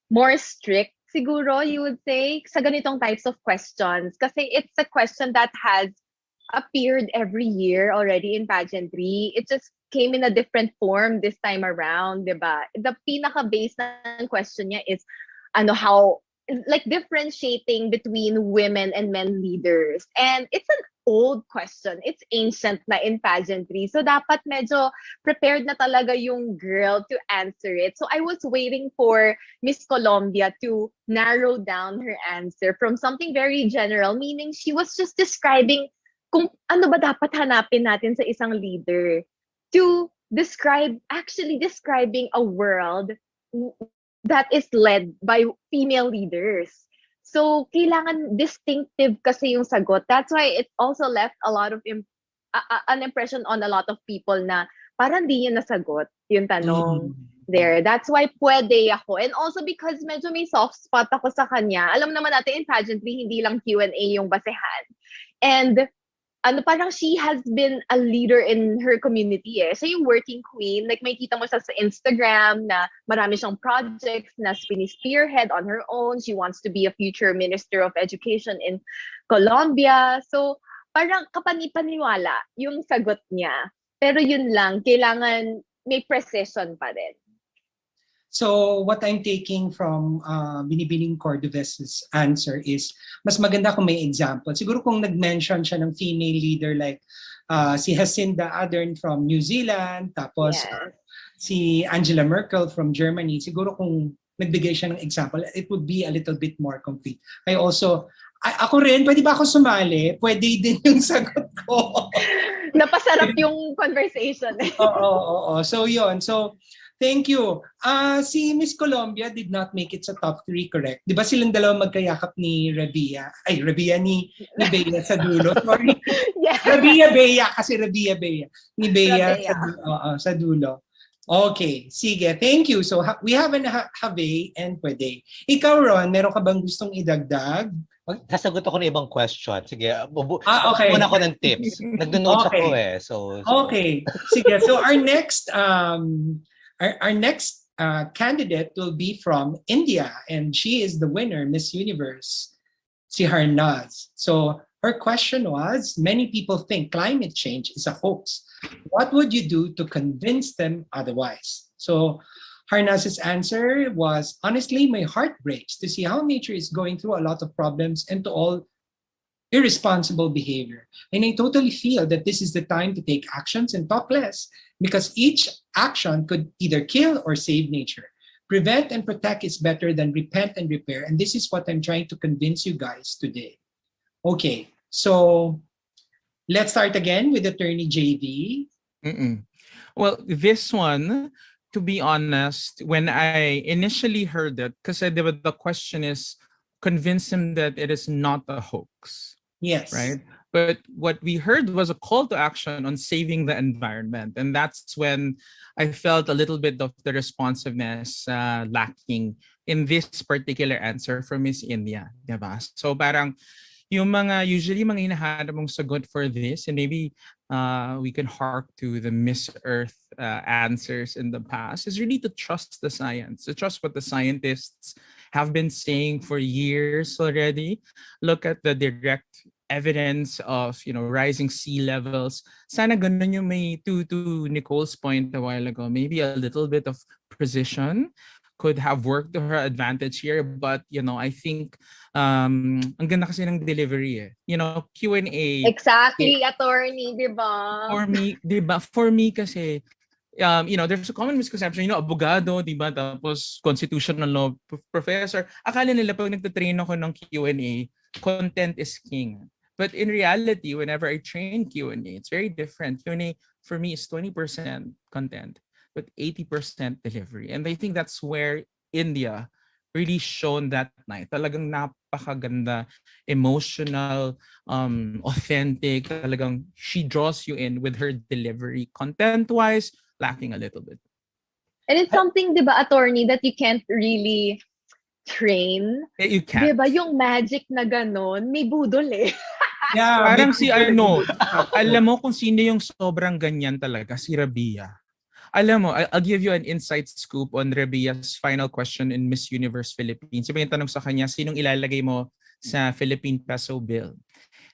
more strict, siguro, you would say, sa ganitong types of questions. Kasi it's a question that has appeared every year already in pageantry. It just came in a different form this time around, diba? The pinaka-base ng question niya is, how differentiating between women and men leaders. And it's an old question. It's ancient na in pageantry. So dapat medyo prepared na talaga yung girl to answer it. So I was waiting for Miss Colombia to narrow down her answer from something very general, meaning she was just describing kung ano ba dapat hanapin natin sa isang leader, to actually describing a world that is led by female leaders. So, kailangan distinctive kasi yung sagot. That's why it also left a lot of an impression on a lot of people na parang di niya nasagot yung tanong there. That's why pwede ako. And also because medyo may soft spot ako sa kanya. Alam naman natin in pageantry, hindi lang Q&A yung basehan. And parang she has been a leader in her community eh. So yung working queen, like may kita mo siya sa Instagram na marami siyang projects na spearhead on her own. She wants to be a future Minister of Education in Colombia. So parang kapanipaniwala yung sagot niya. Pero yun lang, kailangan may precision pa rin.
So what I'm taking from Binibining Cordobes's answer is, mas maganda kung may example. Siguro kung nag-mention siya ng female leader like si Jacinda Ardern from New Zealand, tapos si Angela Merkel from Germany, siguro kung nagbigay siya ng example, it would be a little bit more complete. Ako rin, pwede ba ako sumali? Pwede din yung sagot ko.
Napasarap yung conversation.
Oo. So yun. So, thank you. Si Miss Colombia did not make it sa top 3, correct? Di ba silang dalawa magkayakap ni Bea Bea sa dulo. Sorry. Bea kasi Bea. Ni Bea sa dulo. Okay, sige. Thank you. So we have an have and pwede. Ikaw, Ron, meron ka bang gustong idagdag?
Sasagot ako ng ibang question. Sige,
okay.
Muna ako ng tips. Nagdo-notes ako eh. So.
Okay. Sige. So our next candidate will be from India, and she is the winner, Ms.Universe, si Harnaz. So Her question was, many people think climate change is a hoax. What would you do to convince them otherwise? So Harnas's answer was, honestly, my heart breaks to see how nature is going through a lot of problems and to all irresponsible behavior. And I totally feel that this is the time to take actions and talk less, because each action could either kill or save nature. Prevent and protect is better than repent and repair. And this is what I'm trying to convince you guys today. Okay, so let's start again with Attorney JV.
Well, this one, to be honest, when I initially heard it, because the question is, convince him that it is not a hoax.
Yes.
Right? But what we heard was a call to action on saving the environment. And that's when I felt a little bit of the responsiveness lacking in this particular answer from Miss India. Diba? So parang yung mga usually mga hinahanap mong sagot for this, and maybe we can hark to the Miss Earth answers in the past, is really to trust the science, to trust what the scientists have been saying for years already. Look at the direct evidence of, rising sea levels. Sana ganun yung may, to Nicole's point a while ago, maybe a little bit of precision could have worked to her advantage here. But, I think ang ganda kasi ng delivery Q&A.
Exactly, attorney, di ba?
For me kasi, there's a common misconception, abogado, di ba? Tapos constitutional law professor. Akala nila pag nagtatrain ako ng Q&A, content is king. But in reality, whenever I train Q&A, it's very different. Q&A for me is 20% content, but 80% delivery. And I think that's where India really shone that night. Talagang napakaganda, emotional, authentic. Talagang she draws you in with her delivery. Content-wise, lacking a little bit.
And it's something, di ba, attorney, that you can't really train.
You can't.
Di ba, yung magic na ganon, may budol eh.
Yeah,
parang alam mo kung sino yung sobrang ganyan talaga, si Bea. Alam mo, I'll give you an inside scoop on Bea's final question in Ms.Universe Philippines. Iba yung tanong sa kanya, sinong ilalagay mo sa Philippine peso bill?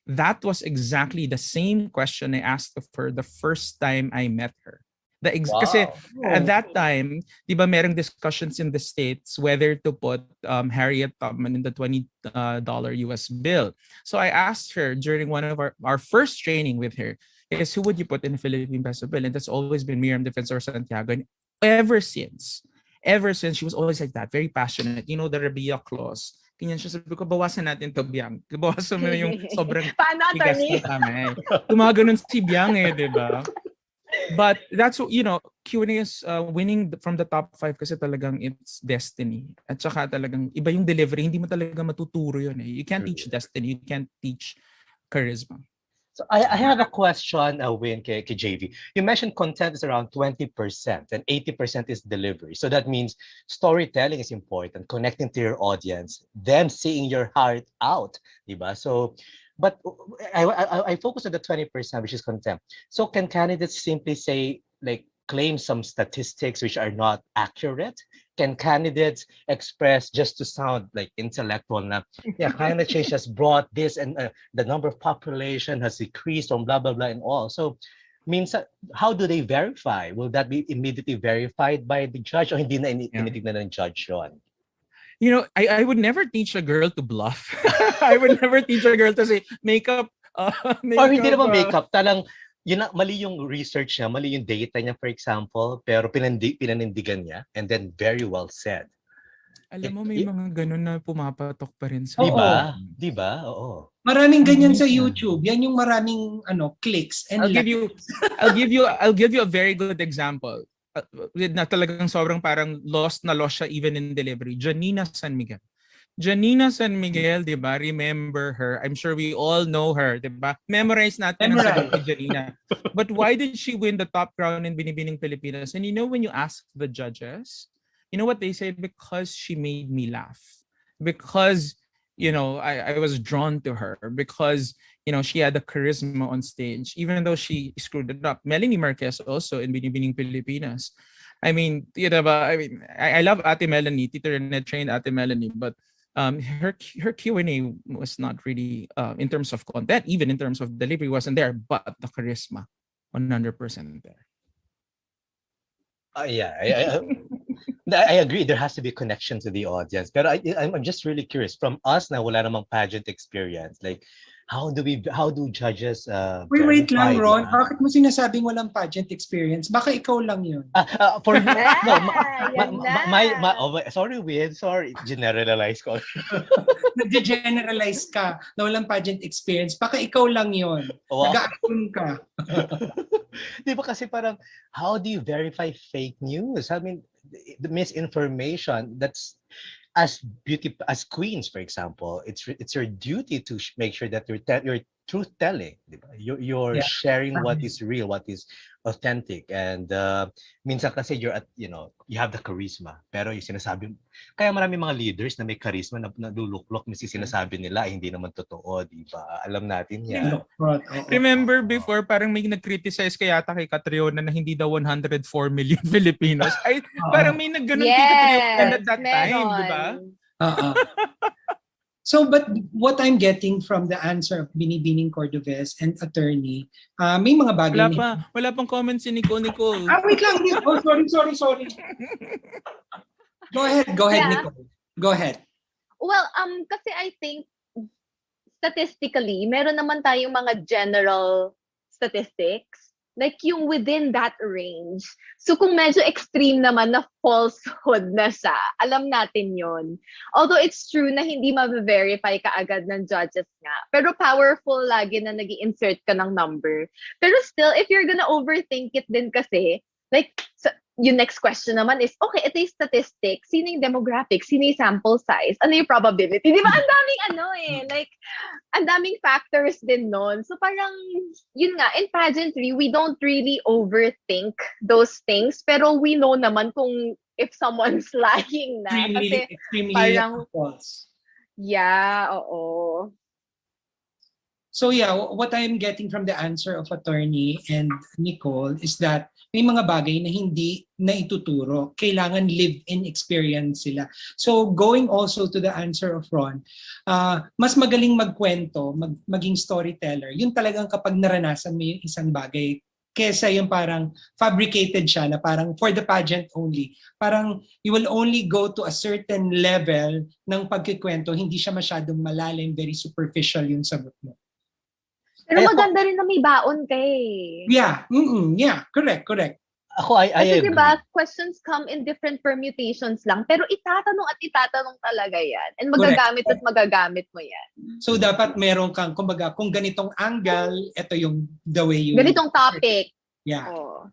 That was exactly the same question I asked of her the first time I met her. Kasi at that time, di ba merong discussions in the States whether to put Harriet Tubman in the $20 US bill. So I asked her during one of our first training with her, is who would you put in the Philippine peso bill? And that's always been Miriam Defensor Santiago. And ever since, she was always like that, very passionate. The Bea clause. Ganyan siya, sabi ko, bawasan natin to, Biang. Bawasan mo yung sobrang tigas na tama. Gumaganon si Biang di ba? But that's what, Q&A is winning from the top 5 kasi talagang it's destiny. At saka talagang iba yung delivery, hindi mo talaga matuturo yun eh. You can't teach destiny, you can't teach charisma.
So I have a question, Win, kay JV. You mentioned content is around 20% and 80% is delivery. So that means storytelling is important, connecting to your audience, them seeing your heart out, diba? So, but I focus on the 20%, which is content. So can candidates simply say, claim some statistics which are not accurate? Can candidates express just to sound intellectual na, climate change has brought this and the number of population has decreased from blah, blah, blah and all. So means how do they verify? Will that be immediately verified by the judge or hindi na tinitignan ng judge yun?
I would never teach a girl to bluff. I would never teach a girl to say makeup.
Or hindi naman makeup, talang mali yung research niya, mali yung data niya, for example, pero pinanindigan niya, and then very well said.
Alam mo, may mga ganun na pumapatok pa rin sa...
Diba? Oo.
Maraming ganyan sa YouTube. Yan yung maraming clicks. And
I'll give you a very good example. Na talagang sobrang parang lost siya even in delivery. Janina San Miguel. Janina San Miguel, di ba? Remember her. I'm sure we all know her, di ba? Memorize natin ang sagot ni Janina. But why did she win the top crown in Binibining Pilipinas? And when you ask the judges, you know what they say? Because she made me laugh. Because, I was drawn to her. Because, she had the charisma on stage. Even though she screwed it up. Melanie Marquez also in Binibining Pilipinas. I mean, I love Ate Melanie. Tito Rene trained Ate Melanie. But her Q&A was not really in terms of content, even in terms of delivery wasn't there, but the charisma 100% there.
Yeah, I agree. There has to be a connection to the audience. But I'm just really curious. From us na wala namang pageant experience, like how do judges
Wait
verify,
lang, Ron.
diba?
Bakit mo sinasabing walang pageant experience? Baka ikaw lang yun.
For me, no,
Yan na.
sorry, Win. Sorry, generalize ko.
Nag-generalize ka na walang pageant experience. Baka ikaw lang yun.
Wow.
Nag-a-assume ka.
Di ba kasi parang, how do you verify fake news? I mean, the misinformation, that's as queens, for example, it's your duty to make sure that you're truth telling, di ba? You're
Yeah.
sharing what is real, what is authentic, and minsan kasi you have the charisma, pero yung sinasabi, kaya marami mga leaders na may charisma na naduluklok yung sinasabi nila ay hindi naman totoo, di ba? Alam natin yan.
Remember before, parang may nag-criticize kaya kay Catriona na hindi daw 104 million Filipinos. Ay, parang may nagganon kay Catriona at that time, di ba?
So, but what I'm getting from the answer of Binibining Cordovez and attorney, may mga bagay
Wala pang comments si Nicole.
Wait lang. Oh, sorry. Go ahead,
Yeah.
Nicole. Go ahead.
Well, kasi I think statistically, meron naman tayong mga general statistics, like yung within that range. So kung medyo extreme naman na falsehood na siya, alam natin yon. Although it's true na hindi ma-verify ka agad ng judges nga. Pero powerful lagi na nag-i-insert ka ng number. Pero still, if you're gonna overthink it din kasi, like, yung next question naman is, okay, ito yung statistics, sino yung demographics, sino yung sample size, ano yung probability? Di ba? Ang daming like, ang daming factors din nun. So parang, yun nga, in pageantry, we don't really overthink those things, pero we know naman kung if someone's lying na.
Extremely
parang,
false.
Yeah, oo.
So yeah, what I'm getting from the answer of attorney and Nicole is that may mga bagay na hindi na ituturo. Kailangan live-in experience sila. So going also to the answer of Ron, mas magaling magkwento, maging storyteller. Yun talagang kapag naranasan mo yung isang bagay, kesa yung parang fabricated siya na parang for the pageant only. Parang you will only go to a certain level ng pagkikwento, hindi siya masyadong malalim, very superficial yung sagot mo.
Pero maganda rin na may baon kay.
Yeah, yeah, correct.
Ako, I
Kasi
agree.
diba, questions come in different permutations lang, pero itatanong talaga yan. And magagamit mo yan.
So dapat meron kang, kumbaga, kung ganitong angle, ito yung the way you...
Ganitong topic.
Yeah.
Oh.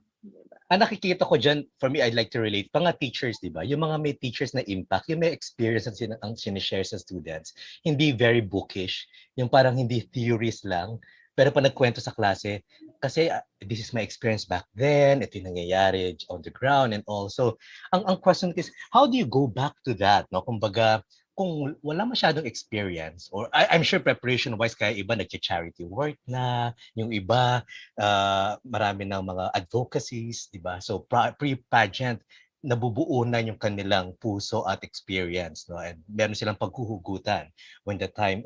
Ang nakikita ko dyan, for me, I'd like to relate, mga teachers, di ba? Yung mga may teachers na impact, yung may experience ang sinishare sa students, hindi very bookish, yung parang hindi theories lang, pero pag nagkwento sa klase, kasi this is my experience back then, ito yung nangyayari on the ground and also, ang question is, how do you go back to that? No? Kumbaga, kung wala masyadong experience, or I'm sure preparation-wise, kaya iba nag-charity work na, yung iba, marami ng mga advocacies, di ba? So, pre-pageant, nabubuo na yung kanilang puso at experience, no, and meron silang paghuhugutan when the time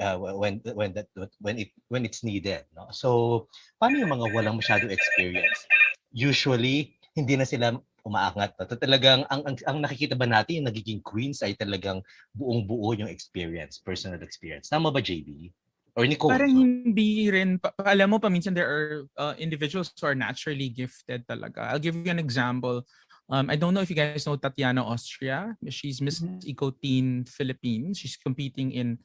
when it's needed, no. So paano yung mga walang masyadong experience? Usually hindi na sila umaangat, no? Talagang ang nakikita ba natin yung nagiging queens ay talagang buong-buo yung experience, personal experience. Tama ba, JB? Or Nicole?
Parang hindi rin, alam mo, paminsan there are individuals who are naturally gifted talaga. I'll give you an example. I don't know if you guys know Tatiana Austria. She's Miss Eco Teen Philippines. She's competing in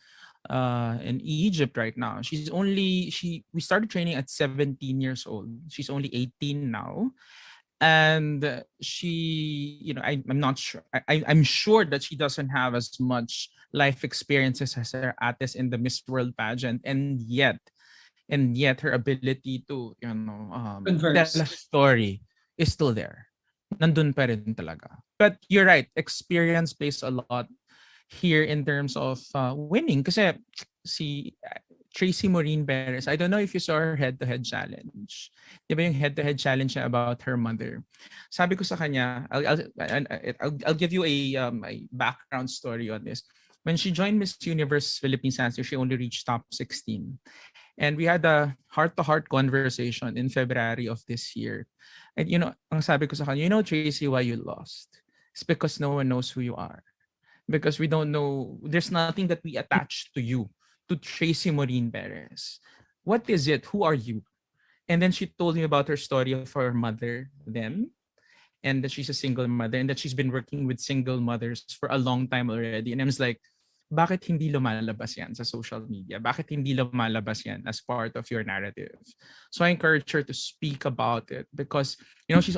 Egypt right now. We started training at 17 years old. She's only 18 now. And she, I'm not sure. I'm sure that she doesn't have as much life experiences as her ates in the Miss World pageant, and yet her ability to, tell a story is still there. Nandun pa rin talaga. But you're right, experience plays a lot here in terms of winning. Kasi si Tracy Maureen Perez, I don't know if you saw her head-to-head challenge. Di ba yung head-to-head challenge niya about her mother? Sabi ko sa kanya, I'll give you a background story on this. When she joined Miss Universe Philippines last year, she only reached top 16. And we had a heart-to-heart conversation in February of this year. And ang sabi ko sa kanya, Tracy, why you lost? It's because no one knows who you are. Because we don't know, there's nothing that we attach to you, to Tracy Maureen Perez. What is it? Who are you? And then she told me about her story of her mother then, and that she's a single mother, and that she's been working with single mothers for a long time already. And I was like, bakit hindi lumalabas yan sa social media? Bakit hindi lumalabas yan as part of your narrative? So I encourage her to speak about it because,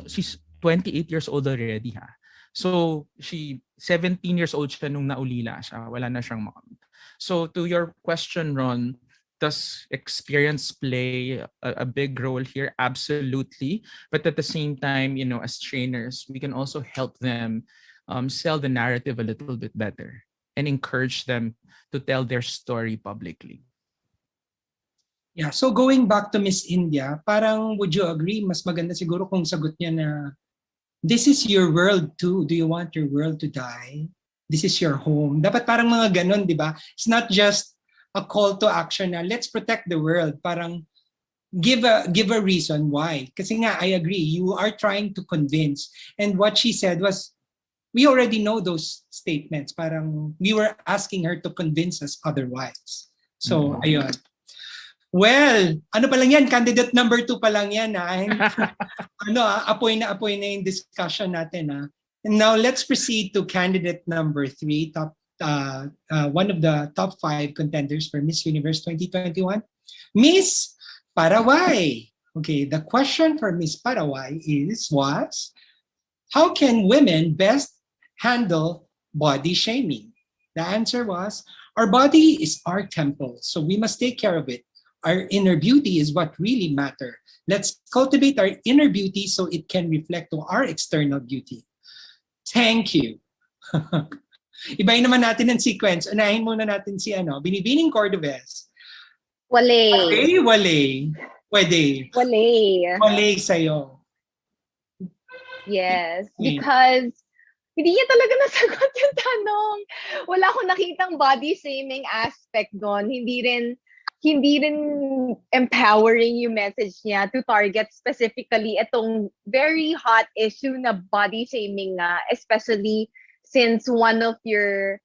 she's 28 years old already, ha? So, 17 years old siya nung naulila siya. Wala na siyang mom. So, to your question, Ron, does experience play a big role here? Absolutely. But at the same time, as trainers, we can also help them sell the narrative a little bit better and encourage them to tell their story publicly.
Yeah, so going back to Miss India, parang would you agree, mas maganda siguro kung sagot niya na this is your world too. Do you want your world to die? This is your home. Dapat parang mga ganon, di ba? It's not just a call to action na let's protect the world. Parang give a reason why. Kasi nga, I agree, you are trying to convince. And what she said was, we already know those statements. Parang we were asking her to convince us otherwise. So, ayun. Well, ano pa lang yan? Candidate number 2 pa lang yan. Apoy na yung discussion natin. And now let's proceed to candidate number 3, one of the top 5 contenders for Miss Universe 2021, Miss Paraguay. Okay, the question for Miss Paraguay was, how can women best handle body shaming? The answer was, our body is our temple, so we must take care of it. Our inner beauty is what really matters. Let's cultivate our inner beauty so it can reflect to our external beauty. Thank you. Ibahin naman natin ang sequence. Unahin muna natin si Binibining Cordobez.
Wale.
Pwede. Wale sa'yo.
Yes, because hindi niya talaga nasagot yung tanong. Wala akong nakitang body shaming aspect doon. Hindi rin empowering yung message niya to target specifically itong very hot issue na body shaming nga, especially since one of the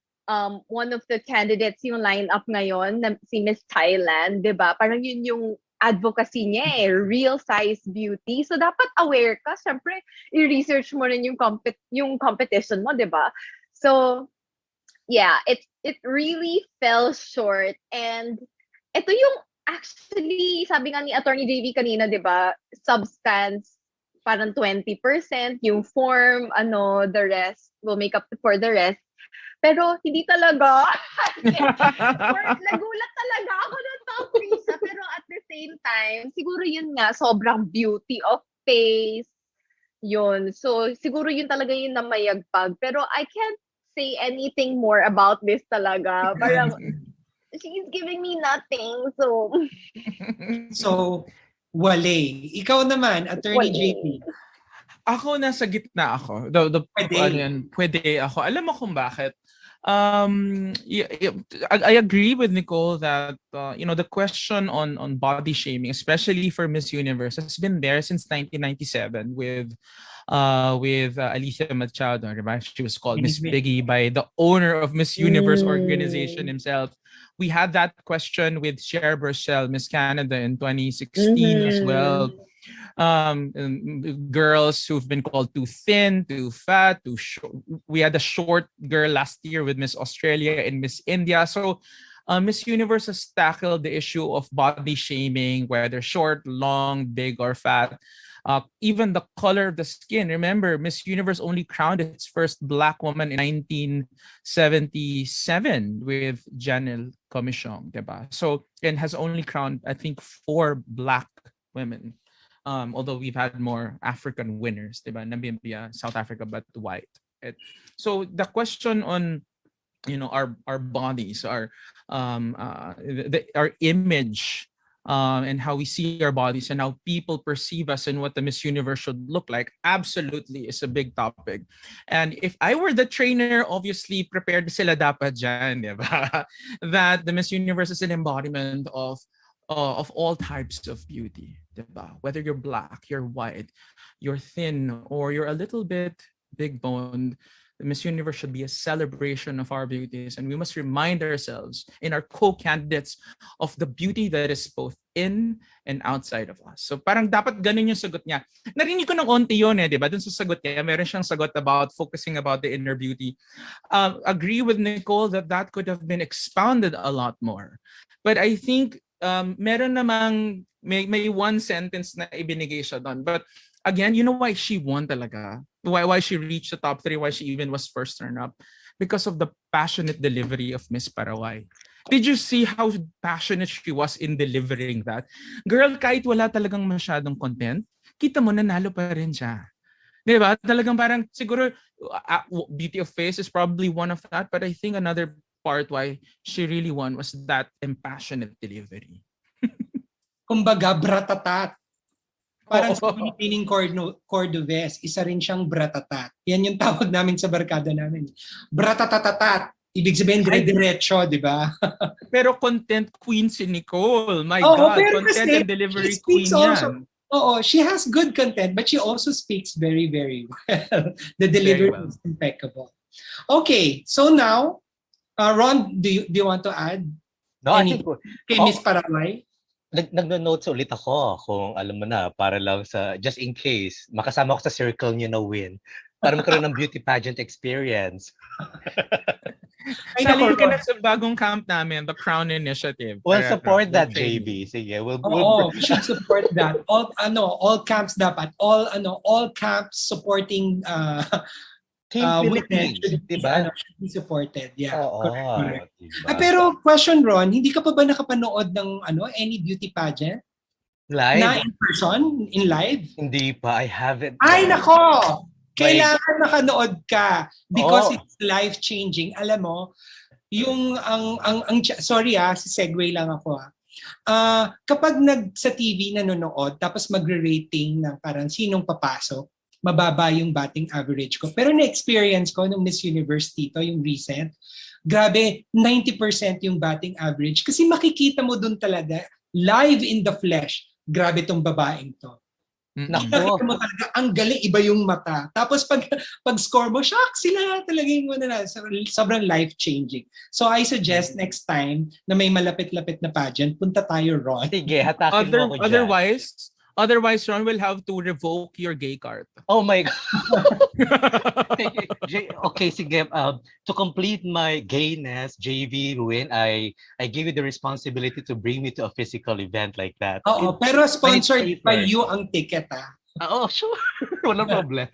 candidates yung lineup ngayon na si Miss Thailand, 'di ba? Parang yun yung advocacy niya real size beauty. So dapat aware ka, syempre i-research mo rin yung competition mo, 'di ba? So yeah, it really fell short, and ito yung actually sabi nga ni Attorney JV kanina, 'di ba? Substance parang 20%, yung form, the rest will make up for the rest. Pero hindi talaga. Nagulat talaga ako ng top 3 siya. Pero at the same time, siguro yun nga, sobrang beauty of face. Yun. So, siguro yun talaga yung namayagpag. Pero I can't say anything more about this talaga. Parang, she's giving me nothing.
So, Wale. Ikaw naman, Attorney JP.
Ako nasa gitna ako. Pwede ako. Alam mo kung bakit? I agree with Nicole that the question on body shaming, especially for Miss Universe, has been there since 1997 with Alicia Machado. Right? She was called Miss Biggie by the owner of Miss Universe organization himself. We had that question with Cher Burchell, Miss Canada in 2016 as well. Girls who've been called too thin, too fat, too short. We had a short girl last year with Miss Australia and Miss India. So Miss Universe has tackled the issue of body shaming, whether short, long, big, or fat. Even the color of the skin. Remember, Miss Universe only crowned its first Black woman in 1977 with Janelle Commission, diba? So, and has only crowned, I think, 4 Black women. Although we've had more African winners, diba? Namibia, South Africa, but white. So the question on, our bodies, our image and how we see our bodies and how people perceive us and what the Miss Universe should look like, absolutely is a big topic. And if I were the trainer, obviously prepared sila dapat dyan, di ba? That the Miss Universe is an embodiment of all types of beauty, di ba? Whether you're black, you're white, you're thin, or you're a little bit big boned, the Miss Universe should be a celebration of our beauties, and we must remind ourselves in our co-candidates of the beauty that is both in and outside of us. So parang dapat ganun yung sagot niya. Narinig ko ng onti yun di ba? Dun sa sagot niya, meron siyang sagot about focusing about the inner beauty. Agree with Nicole that that could have been expounded a lot more. But I think meron namang may one sentence na ibinigay siya doon. But again, you know why she won talaga? Why she reached the top 3, why she even was first runner-up? Because of the passionate delivery of Miss Paraguay. Did you see how passionate she was in delivering that? Girl, kahit wala talagang masyadong content, kita mo nanalo pa rin siya. Di ba? Talagang parang siguro beauty of face is probably one of that, but I think another part why she really won was that impassionate delivery.
Kumbaga, bratatat. Parang sa Pilipining Cordovez, isa rin siyang bratatat. Yan yung tawag namin sa barkada namin. Bratatatatat. Ibig sabihin, dire-diretso, di ba?
Pero content queen si Nicole. My God, content and delivery queen yan.
Oo, she has good content, but she also speaks very, very well. The delivery is impeccable. Okay, so now, Ron, do you want to add?
No, I think
kay Miss Paraguay?
Nag-notes ulit ako kung alam mo na, para lang sa, just in case, makasama ko sa circle niyo na win. Para magkaroon ng beauty pageant experience.
Salin ka na sa bagong camp namin, the Crown Initiative.
Well, support that, JB. Sige,
we should support that. All camps dapat. All camps supporting
Team Philippines, diba?
Should be supported. Yeah.
Correct. Diba?
Pero question, Ron, hindi ka pa ba nakapanood ng any beauty pageant?
Live?
Na in person? In live?
Hindi pa. I haven't.
Ay, nako! Kailangan nakanood ka because it's life-changing. Alam mo, yung sorry segue lang ako kapag sa TV nanonood tapos magre-rating ng parang sinong papasok, mababa yung batting average ko. Pero na-experience ko nung Miss Universe dito, yung recent, grabe, 90% yung batting average. Kasi makikita mo dun talaga, live in the flesh, grabe tong babaeng to. Nakita mo talaga, ang galing, iba yung mata. Tapos pag score mo, shock sila talaga yung sobrang life-changing. So I suggest next time na may malapit-lapit na pageant, punta tayo, Ron.
Sige, hatakin mo ako dyan.
Otherwise, Ron will have to revoke your gay card.
Oh my God. Okay, sige. To complete my gayness, JV, Ruin, I give you the responsibility to bring me to a physical event like that.
Oo, pero sponsored by you ang ticket,
Oo, sure. Walang problem.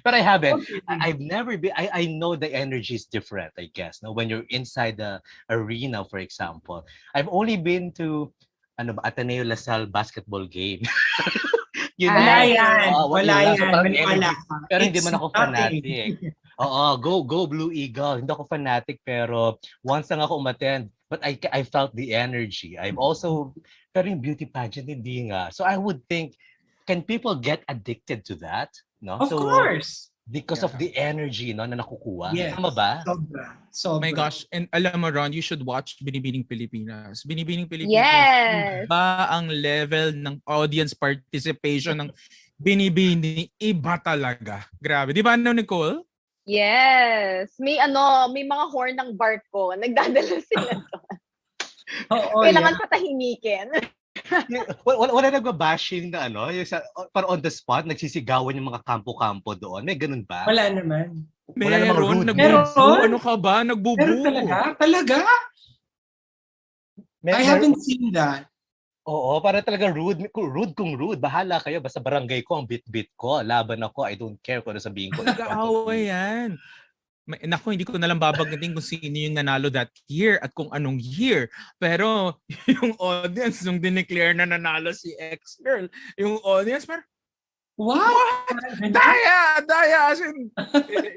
But I haven't. Okay. I've never been. I know the energy is different, I guess. No, when you're inside the arena, for example. I've only been to Ateneo Lasal basketball game.
Wala yan.
Pero hindi man ako fanatic. Go Blue Eagle. Hindi ako fanatic pero once lang ako umattend, but I felt the energy. I'm also, pero yung beauty pageant hindi nga. So I would think, can people get addicted to that? No?
Of course.
Because of the energy na nakukuha.
Yes.
Tama ba?
Sobra.
My gosh. And alam mo, Ron, you should watch Binibining Pilipinas. Binibining Pilipinas.
Yes.
Iba ang level ng audience participation ng Binibining. Iba talaga. Grabe. Di ba, Nicole?
Yes. May mga horn ng barko. Nagdadala sila doon. Kailangan patahimikin.
Wala nagbabashing na para on the spot, nagsisigawan yung mga kampo-kampo doon. May ganun ba?
Wala naman.
Meron. Nagbubu. Ano ka ba? Nagbubu.
Meron talaga? I haven't seen that.
Oo, para talaga rude kung rude. Bahala kayo. Basta barangay ko ang bit-bit ko. Laban ako. I don't care kung ano sabihin ko.
Nag-aaway yan. Naku, hindi ko na lang babanggitin kung sino yung nanalo that year at kung anong year. Pero yung audience, nung dineclare na nanalo si ex-girl, yung audience, parang,
what?
Daya! As in,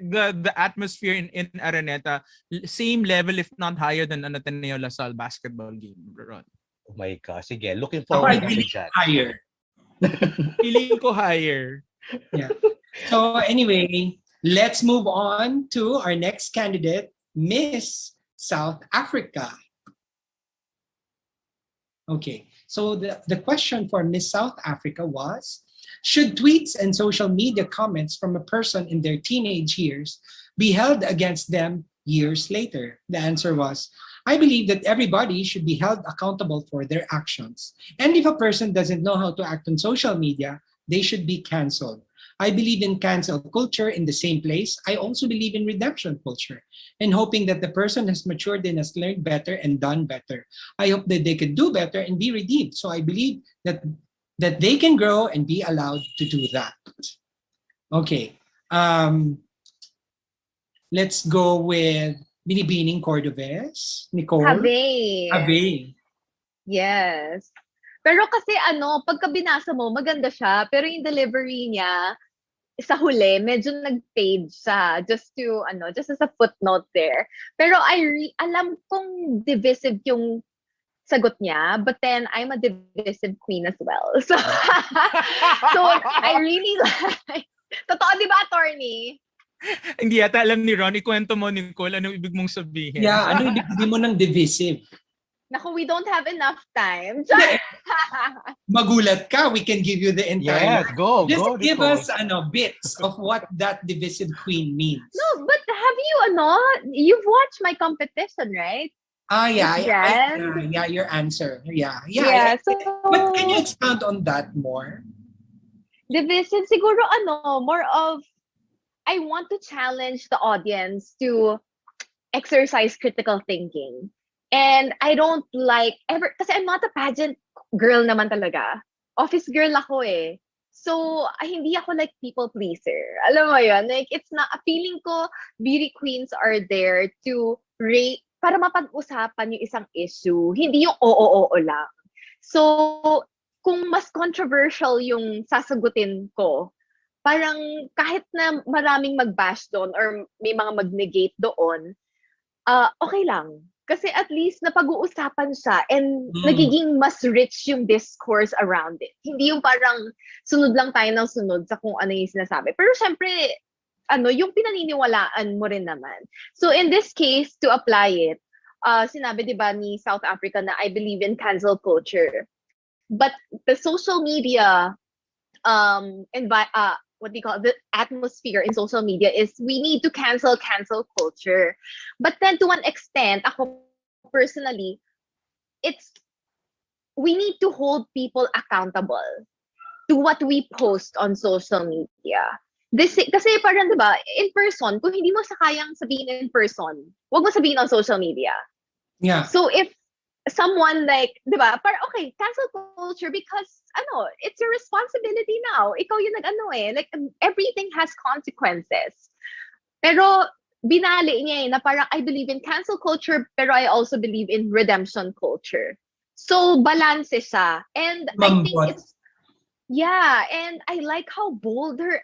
the atmosphere in Araneta, same level if not higher than an Ateneo Lasal basketball game, Ron.
Oh my God. Sige, looking
Ako,
forward
I
kami
believe
dyan.
higher.
Feeling ko higher.
Yeah. So anyway, let's move on to our next candidate, Miss South Africa. Okay, so the question for Miss South Africa was, should tweets and social media comments from a person in their teenage years be held against them years later? The answer was, I believe that everybody should be held accountable for their actions. And if a person doesn't know how to act on social media, they should be canceled. I believe in cancel culture in the same place. I also believe in redemption culture and hoping that the person has matured and has learned better and done better. I hope that they can do better and be redeemed. So I believe that they can grow and be allowed to do that. Okay. Let's go with Binibining Cordobes. Nicole?
Habe. Yes. Pero kasi pagka binasa mo, maganda siya. Pero yung delivery niya, sa huli, medyo nag-fade siya. Just as a footnote there. Pero alam kong divisive yung sagot niya, but then I'm a divisive queen as well. So, I really like... Totoo, di ba, attorney?
Hindi yata alam ni Ron. Ikwento mo, Nicole, anong ibig mong sabihin?
Yeah, ano ibig sabihin mo ng divisive?
Naku, we don't have enough time.
Magulat ka, we can give you the entire...
Yes, go.
Just
go,
give
Nicole.
us bits of what that divisive queen means.
No, but have you, you've watched my competition, right?
Yeah, your answer. Yeah. But can you expound on that more?
Divisive, siguro more of, I want to challenge the audience to exercise critical thinking. And I don't like ever, kasi I'm not a pageant girl naman talaga. Office girl ako eh. So, hindi ako like people pleaser. Alam mo yun? Like, it's not, feeling ko, beauty queens are there to rate, para mapag-usapan yung isang issue. Hindi yung oo lang. So, kung mas controversial yung sasagutin ko, parang kahit na maraming mag-bash doon or may mga mag-negate doon, okay lang. Kasi at least napag-uusapan siya and nagiging mas rich yung discourse around it. Hindi yung parang sunod lang tayo ng sunod sa kung ano yung sinasabi. Pero syempre, yung pinaniniwalaan mo rin naman. So in this case, to apply it, sinabi diba ni South Africa na I believe in cancel culture. But the social media, what do you call it? The atmosphere in social media is we need to cancel culture. But then to an extent, ako personally, we need to hold people accountable to what we post on social media. Kasi parang diba, in person, kung hindi mo sa kayang sabihin in person, wag mo sabihin on social media.
Yeah.
So if someone like, diba, okay, cancel culture because, it's your responsibility now. Ikaw yung like everything has consequences. Pero binali niya na parang I believe in cancel culture, pero I also believe in redemption culture. So balance siya. And I think it's, and I like how bold her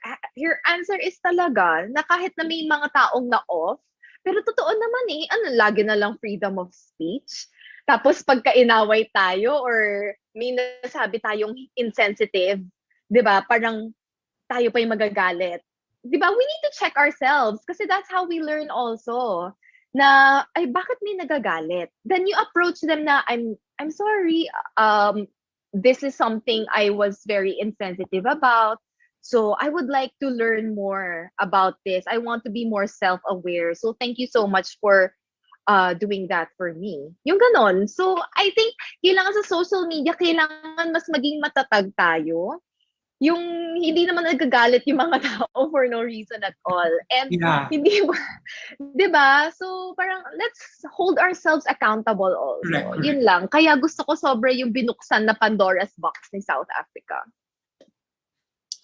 answer is talaga, na kahit na may mga taong na-off, pero totoo naman lagi na lang freedom of speech. Tapos pagka inaway tayo or may nasabi tayong insensitive, 'di ba? Parang tayo pa yung magagalit. 'Di ba? We need to check ourselves kasi that's how we learn also. Na ay bakit may nagagalit? Then you approach them na I'm sorry. This is something I was very insensitive about. So I would like to learn more about this. I want to be more self-aware. So thank you so much for doing that for me. Yung ganon. So, I think, kailangan sa social media, kailangan mas maging matatag tayo. Yung hindi naman nagagalit yung mga tao for no reason at all. And hindi mo, diba? So, parang, let's hold ourselves accountable also.
Correct.
Yun lang. Kaya gusto ko sobra yung binuksan na Pandora's box ni South Africa.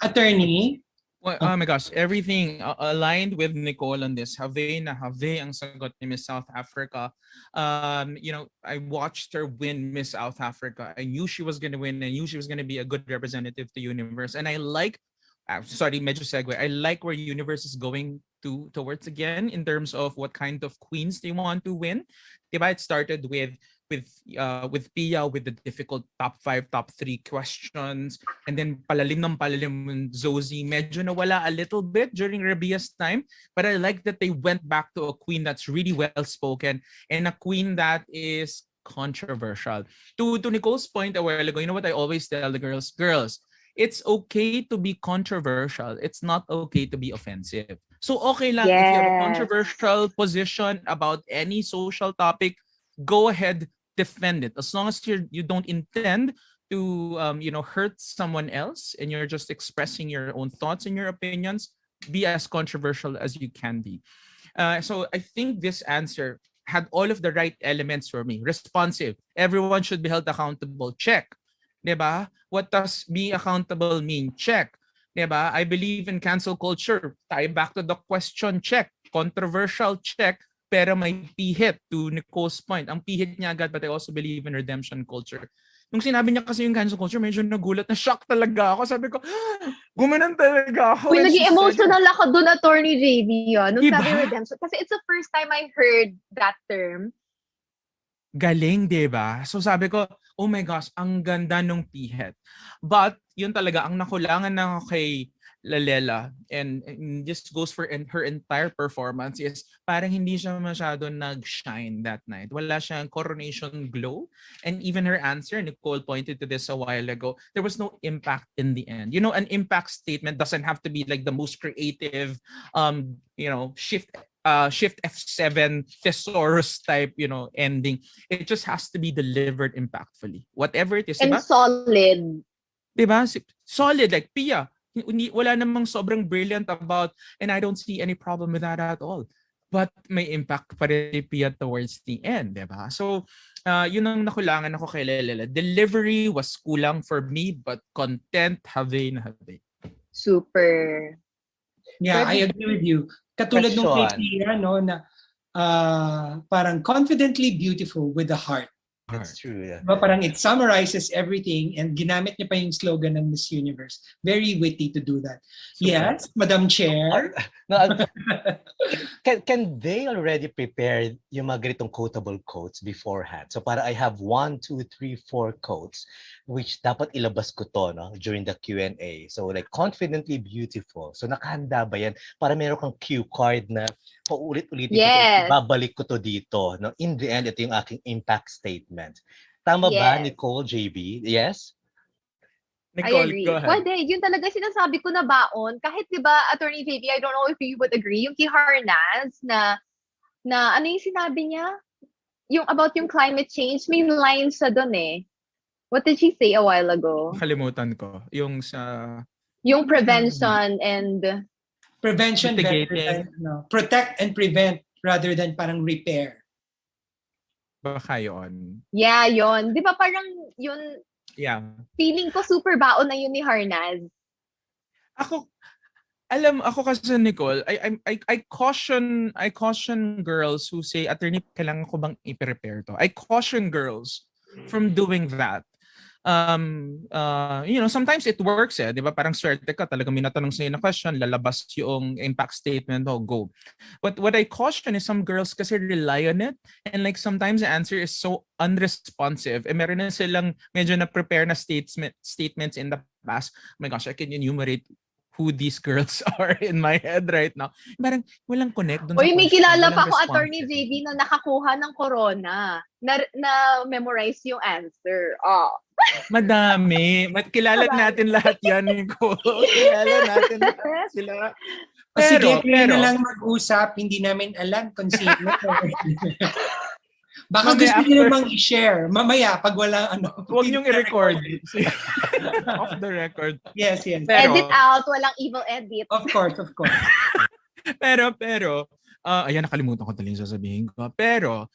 Attorney?
Well, oh my gosh, everything aligned with Nicole on this. Have ang sagot ni Miss South Africa. I watched her win Miss South Africa. I knew she was going to win. I knew she was going to be a good representative to Universe. And I like, medyo segue. I like where Universe is going towards again in terms of what kind of queens they want to win. Diba? It started with with Pia with the difficult top 5, top 3 questions, and then palalim ng Zozie. Medyo nawala a little bit during Rebia's time, but I like that they went back to a queen that's really well spoken and a queen that is controversial. To Nicole's point a while ago, you know what I always tell the girls, it's okay to be controversial. It's not okay to be offensive. So okay lang if you have a
Yes.
controversial position about any social topic, go ahead, defend it. As long as you don't intend to hurt someone else and you're just expressing your own thoughts and your opinions, be as controversial as you can be. So I think this answer had all of the right elements for me. Responsive. Everyone should be held accountable. Check. Diba? What does being accountable mean? Check. Diba? I believe in cancel culture. Tie back to the question. Check. Controversial. Check. Pero may pihit, to Nicole's point. Ang pihit niya agad, but I also believe in redemption culture. Nung sinabi niya kasi yung cancel culture, medyo nagulat, na shock talaga ako. Sabi ko, gumanan talaga ako.
Uy,
when she
naging
said
emotional ako dun, Attorney JV, nung
Diba?
sabi redemption. Kasi it's the first time I heard that term.
galing, di ba? So sabi ko, oh my gosh, ang ganda nung pihit. But yun talaga, ang nakulangan na kay Lalela, and this goes for her entire performance, is parang hindi siya masyado nag-shine that night. Wala siyang coronation glow. And even her answer, Nicole pointed to this a while ago, there was no impact in the end. You know, an impact statement doesn't have to be like the most creative, shift F7 thesaurus type, ending. It just has to be delivered impactfully. Whatever it is,
And
diba?
solid.
Diba? Solid, like Pia. Wala namang sobrang brilliant about, and I don't see any problem with that at all. But may impact pa rin si Pia towards the end, diba? So, yun ang nakulangan ako kay Lalela. Delivery was kulang for me, but content, have.
Super.
Yeah, I agree with you. Katulad nung kay Pia, na parang confidently beautiful with the heart.
That's true, yeah.
Diba, parang it summarizes everything, and ginamit niya pa yung slogan ng Ms.Universe. Very witty to do that. Yes, Madam Chair.
Can they already prepare yung mga ganitong quotable quotes beforehand? So para I have 1, 2, 3, 4 quotes which dapat ilabas ko to, no, during the Q&A. So like confidently beautiful. So nakahanda ba yan? Para meron kang cue card na paulit-ulitin
Yes.
ko to, babalik ko to dito. No? In the end, ito yung aking impact statement. Tama ba,
Yes.
Nicole, JB? Yes?
Nicole,
I agree.
go ahead.
Pwede, yun talaga sinasabi ko na baon. Kahit 'di ba, Attorney JV, I don't know if you would agree, yung kay Harnaz na ano yung sinabi niya? Yung about yung climate change, may lines sa doon eh. What did she say a while ago?
Nakalimutan ko. Yung sa...
Yung prevention and
Prevention better
Mitigating.
than, protect and prevent rather than parang repair.
Baka yun.
yeah, yon. 'Di ba parang yun,
Yeah.
feeling ko super baon na yun ni Harnaz.
Ako kasi, Nicole, I caution girls who say, attorney, kailangan ko bang i-prepare to? I caution girls from doing that. Sometimes it works, eh, 'di ba? Parang swerte ka, talagang may natanong sa'yo na question, lalabas yung impact statement, go. But what I caution is some girls kasi rely on it, and like sometimes the answer is so unresponsive. Eh, meron na silang medyo na-prepare na statements in the past. Oh my gosh, I can enumerate who these girls are in my head right now. Parang walang connect dun sa
Oy, may
question,
kilala
walang
pa ako,
responsive.
Attorney JV, na nakakuha ng corona. Na memorize yung answer. Oh.
Madami. Kilala natin lahat yan, Nicole. Kilala natin lahat sila.
Sige, kayo na lang mag-usap, hindi namin alam kung sino. Baka
Mamaya
gusto niyo namang i-share. Mamaya, pag walang
Huwag niyong i-record. Off the record.
Yes, yes.
Pero-
Edit out, walang evil edit.
Of course, of course.
Pero, ayan, nakalimutan ko talagang sasabihin ko. Pero,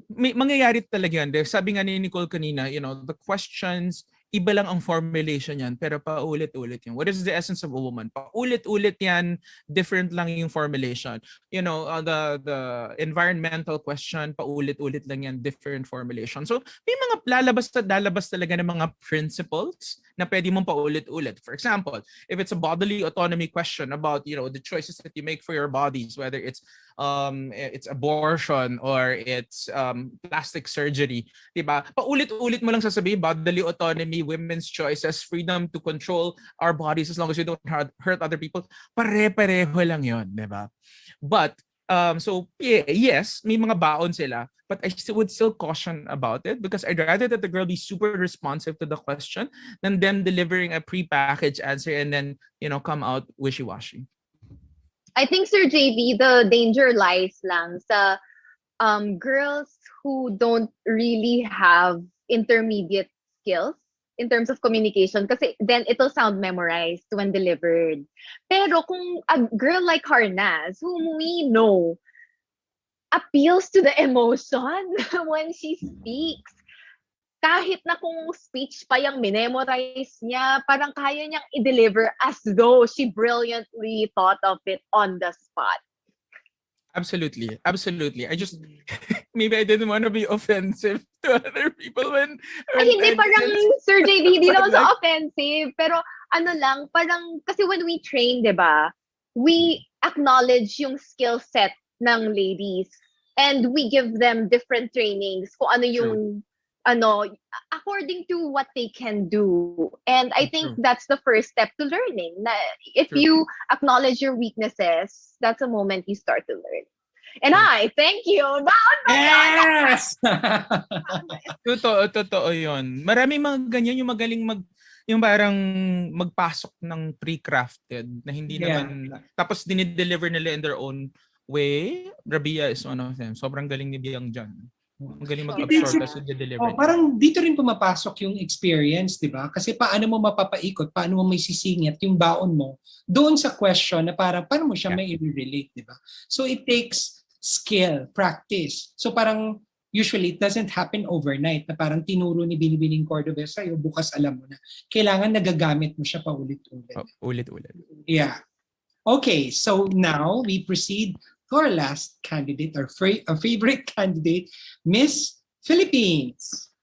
may mangyayari talaga yan. Sabi nga ni Nicole kanina, the questions, iba lang ang formulation yan, pero paulit-ulit yan. What is the essence of a woman? Paulit-ulit yan, different lang yung formulation. The environmental question, paulit-ulit lang yan, different formulation. So, may mga lalabas talaga ng mga principles na pwede mong paulit-ulit. For example, if it's a bodily autonomy question about, the choices that you make for your bodies, whether it's it's abortion or it's plastic surgery, 'di ba? Paulit-ulit mo lang sasabihin bodily autonomy, women's choices, freedom to control our bodies as long as we don't hurt other people. Pare-pareho lang 'yon, 'di ba? But so yes, may mga baon sila, but I would still caution about it because I'd rather that the girl be super responsive to the question than them delivering a pre-packaged answer and then, come out wishy-washy.
I think, Sir JV, the danger lies lang sa girls who don't really have intermediate skills in terms of communication kasi then it'll sound memorized when delivered. Pero kung a girl like Harnaz, whom we know, appeals to the emotion when she speaks, kahit na kung speech pa yung minemorize niya, parang kaya niyang i-deliver as though she brilliantly thought of it on the spot.
Absolutely. I just maybe I didn't want to be offensive to other people when
Ay, hindi, parang Sir JV, hindi naman sa offensive. Pero parang, kasi when we train, di ba, we acknowledge yung skill set ng ladies and we give them different trainings kung ano yung, according to what they can do. And I think that's the first step to learning. Na if you acknowledge your weaknesses, that's a moment you start to learn. And I thank you.
Yes!
Totoo yun. Maraming mga ganyan yung magaling yung parang magpasok ng pre-crafted na hindi naman, tapos dinideliver nila in their own way. Bea is one of them. Sobrang galing ni Bea dyan. Ang galing mag-absorb tapos i-deliver.
Parang dito rin pumapasok yung experience, di ba? Kasi paano mo mapapaikot, paano mo may sisingit yung baon mo doon sa question na parang paano mo siya may i-relate, di ba? So it takes skill, practice. So parang usually it doesn't happen overnight na parang tinuro ni Binibining Cordobes sa'yo, bukas alam mo na. Kailangan nagagamit mo siya paulit-ulit.
Ulit-ulit.
Yeah. Okay, so now we proceed to our last candidate, our favorite candidate, Miss Philippines.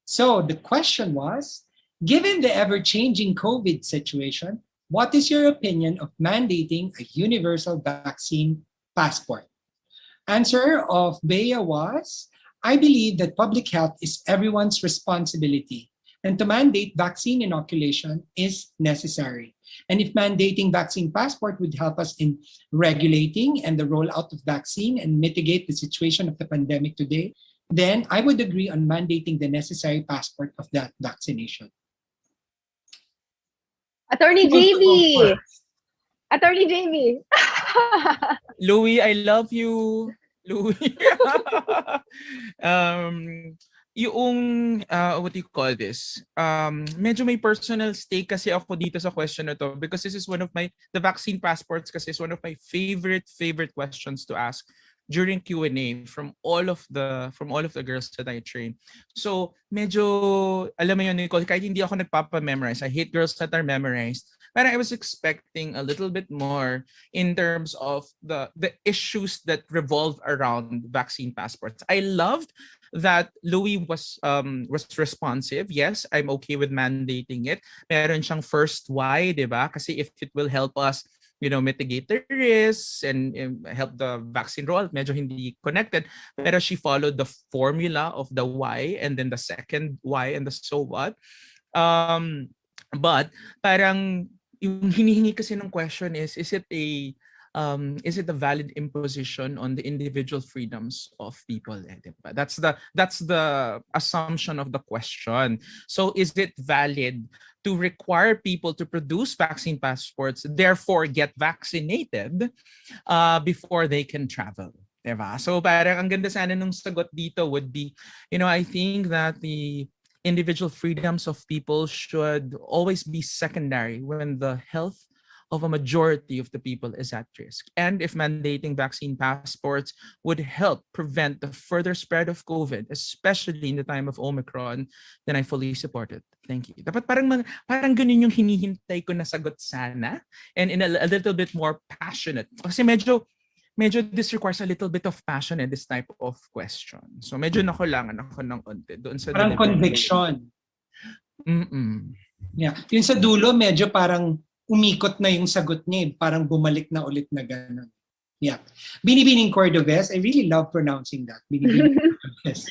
So the question was, given the ever-changing COVID situation, what is your opinion of mandating a universal vaccine passport? Answer of Bea was, I believe that public health is everyone's responsibility, and to mandate vaccine inoculation is necessary. And if mandating vaccine passport would help us in regulating and the rollout of vaccine and mitigate the situation of the pandemic today, then I would agree on mandating the necessary passport of that vaccination.
Attorney JV! Attorney JV!
Louie, I love you. Louie. Yung what do you call this? Medyo may personal stake kasi ako dito sa question na to because this is the vaccine passports kasi is one of my favorite questions to ask during Q&A from all of the girls that I train. So medyo alam mo yun, Nicole, kahit hindi ako nagpapa-memorize, I hate girls that are memorized. But I was expecting a little bit more in terms of the issues that revolve around vaccine passports. I loved that Louis was responsive. Yes, I'm okay with mandating it. Meron siyang first why, di ba? Kasi if it will help us, mitigate the risks and help the vaccine roll, medyo hindi connected. Pero she followed the formula of the why and then the second why and the so what. But parang yung hinihingi kasi ng question is it a valid imposition on the individual freedoms of people? Diba? That's the assumption of the question. So is it valid to require people to produce vaccine passports, therefore get vaccinated before they can travel? Diba? So parang ang ganda sana nung sagot dito would be, I think that the individual freedoms of people should always be secondary when the health of a majority of the people is at risk. And if mandating vaccine passports would help prevent the further spread of COVID, especially in the time of Omicron, then I fully support it. Thank you. Dapat parang ganun yung hinihintay ko na sagot sana, and in a little bit more passionate. Kasi medyo this requires a little bit of passion in this type of question. So medyo nakulangan ako ng konti doon sa
parang conviction. Yeah. Yun sa dulo medyo parang umikot na yung sagot niya, parang bumalik na ulit na gano'n. Yeah. Binibining Cordobes, I really love pronouncing that. Binibining Cordobes.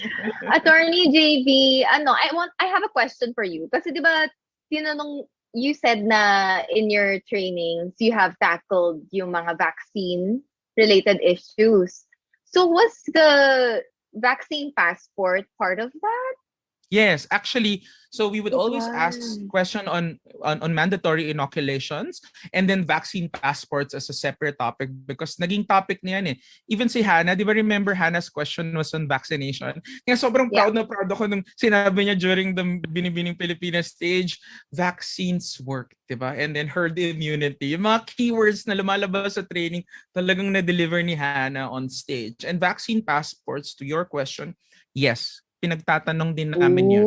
Attorney JV, I have a question for you. Kasi di ba, you said na in your trainings, you have tackled yung mga vaccine-related issues. So was the vaccine passport part of that?
Yes, actually, so we would
It
always ask
was.
question on mandatory inoculations and then vaccine passports as a separate topic because naging topic niyan eh. Even si Hannah, di ba remember Hannah's question was on vaccination? Kaya sobrang proud na proud ako nung sinabi niya during the Binibining Pilipinas stage, vaccines work, di ba? And then herd immunity. Yung mga keywords na lumalabas sa training talagang na-deliver ni Hannah on stage. And vaccine passports, to your question, yes. Pinagtatanong din namin yan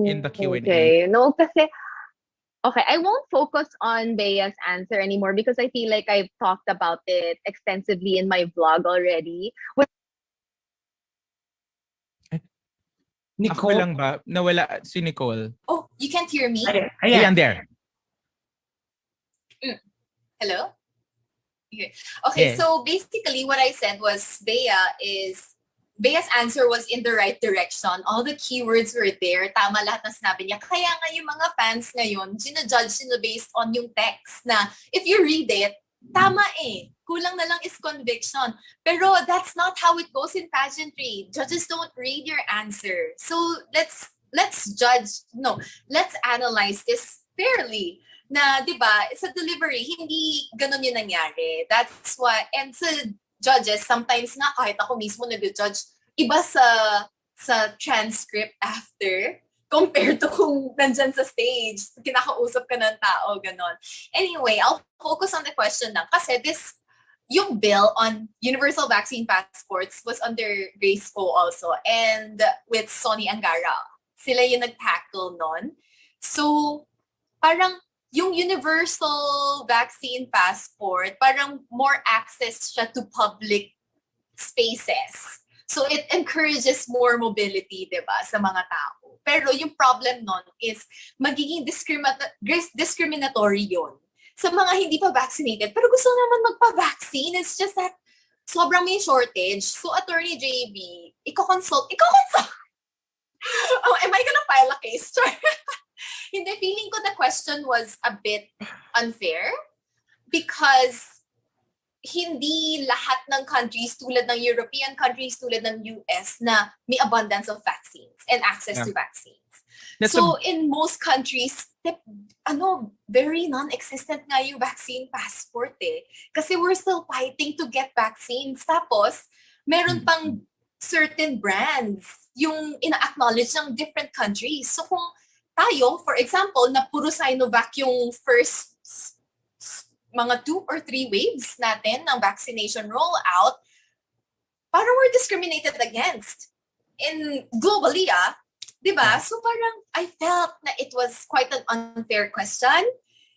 in the Q&A.
Okay. No, kasi, okay, I won't focus on Bea's answer anymore because I feel like I've talked about it extensively in my vlog already.
Nicole? Ako lang ba? Nawala si Nicole.
Oh, you can't hear me?
Ayan, there.
Hello? Okay, so basically what I said was Bea's answer was in the right direction. All the keywords were there. Tama lahat na sinabi niya. Kaya nga yung mga fans ngayon, ginajudge sila based on yung text na if you read it, tama eh. Kulang na lang is conviction. Pero that's not how it goes in pageantry. Judges don't read your answer. So let's analyze this fairly. Na, di ba, sa delivery, hindi ganun yung nangyari. That's why, and sa judges, sometimes nga kahit ako mismo nag-judge, iba sa transcript after compared to kung nandyan sa stage, kinakausap ka ng tao, ganon. Anyway, I'll focus on the question lang. Kasi yung bill on universal vaccine passports was under Grace Co also and with Sonny Angara. Sila yung nag-tackle nun. So, parang yung universal vaccine passport, parang more access siya to public spaces. So it encourages more mobility, diba, sa mga tao. Pero yung problem nun is magiging discriminatory yun sa mga hindi pa vaccinated. Pero gusto naman magpa-vaccine. It's just that sobrang may shortage. So Attorney JB, iko-consult. Oh, am I gonna file a case? Hindi, feeling ko the question was a bit unfair because hindi lahat ng countries tulad ng European countries, tulad ng US na may abundance of vaccines and access to vaccines. So in most countries, very non-existent nga yung vaccine passport eh. Kasi we're still fighting to get vaccines. Tapos, meron pang certain brands yung ina-acknowledge ng different countries. So kung tayo, for example, na puro Sinovac yung first mga 2 or 3 waves natin ng vaccination rollout, parang we're discriminated against. Globally, diba? So parang I felt na it was quite an unfair question,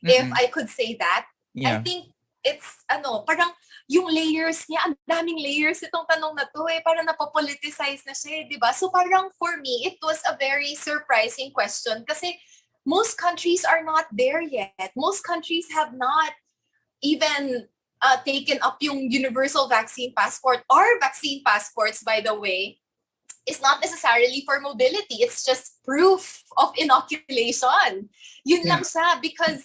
if I could say that. Yeah. I think it's, parang yung layers niya, ang daming layers itong tanong na to eh, parang napopoliticize na siya, diba? So parang for me, it was a very surprising question kasi most countries are not there yet. Most countries have not even taken up yung universal vaccine passport. Our vaccine passports, by the way, is not necessarily for mobility. It's just proof of inoculation. Yun lang siya because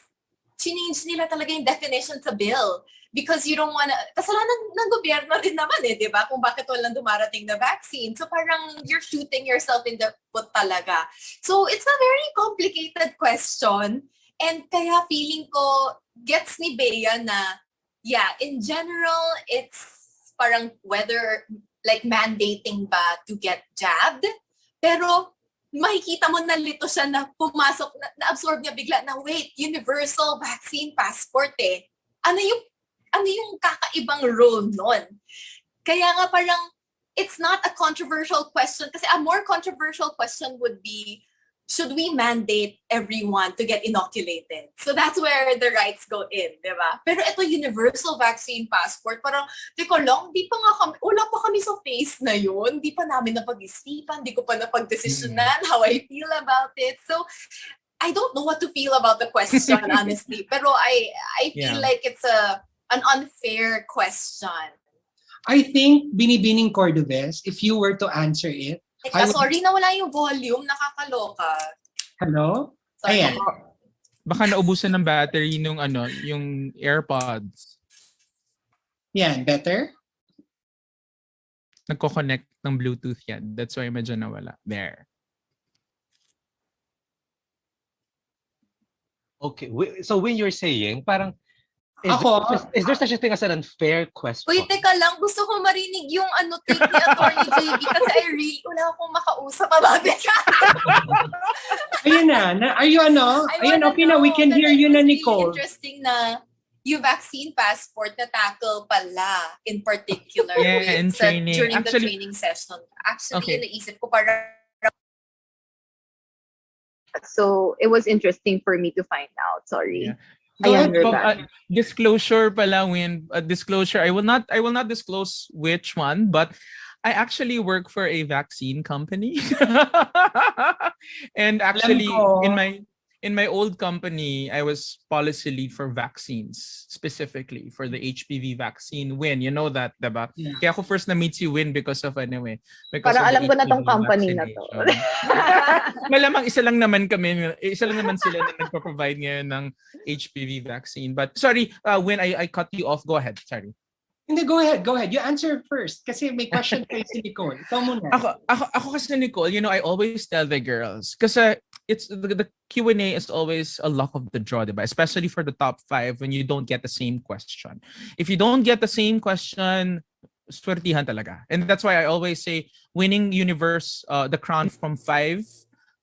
change nila talaga yung definition sa bill. Because you don't wanna, kasalanan ng gobyerno din naman eh, di ba? Kung bakit walang dumarating na vaccine. So parang you're shooting yourself in the foot talaga. So it's a very complicated question. And kaya feeling ko, gets ni Bea na, yeah, in general, it's parang whether, like mandating ba to get jabbed. Pero makikita mo na lito siya na pumasok, na-absorb niya bigla na, wait, universal vaccine passport eh. Ano yung kakaibang role nun? Kaya nga parang, it's not a controversial question. Kasi a more controversial question would be, should we mandate everyone to get inoculated? So that's where the rights go in, di ba? Pero ito, universal vaccine passport, parang, teko lang, wala pa kami sa phase na yun. Di pa namin napag-isipan, di ko pa napag-desisyonan how I feel about it. So, I don't know what to feel about the question, honestly. Pero I feel
Yeah.
like it's an unfair question.
I think Binibining Cordobes, if you were to answer it, I would-
Sorry na wala yung volume, nakakaloka.
hello?
Sorry.
Ayan.
Baka naubusan ng battery nung yung AirPods.
Yan, better?
Nagko-connect ng Bluetooth yan. That's why medyo nawala. There.
Okay. So when you're saying, parang,
Ako?
is there such a thing as an unfair question?
Uy, teka lang. Gusto ko marinig yung take ni Attorney JB kasi wala akong makausap about it.
Ayun na. Are you Ayun, okay na. We can hear you na, Nicole.
Interesting na yung vaccine passport na tackle pala in particular
Yeah, in training.
during the
Actually-
training session. Actually,
Okay.
naisip ko para
So it was interesting for me to find out. Sorry.
Yeah.
I
Go ahead,
understand.
Disclosure pala, Win. Disclosure. I will not disclose which one, but I actually work for a vaccine company. And actually,
ko.
in my old company, I was policy lead for vaccines, specifically for the HPV vaccine. Win, you know that, diba?
Yeah.
Kaya ako first na-meet si Win because of
Parang
the
alam ko na tong
HPV
company na to.
vaccination. Malamang isa lang naman sila na nagpo-provide ngayon ng HPV vaccine. But sorry, Win, I cut you off. Go ahead. Sorry.
Hindi, go ahead. You answer first. Kasi may question kayo si Nicole. Ikaw muna.
Ako kasi, Nicole, I always tell the girls, kasi it's the Q&A is always a luck of the draw, diba? Especially for the top 5 when you don't get the same question. If you don't get the same question, swertihan talaga. And that's why I always say winning universe, the crown from 5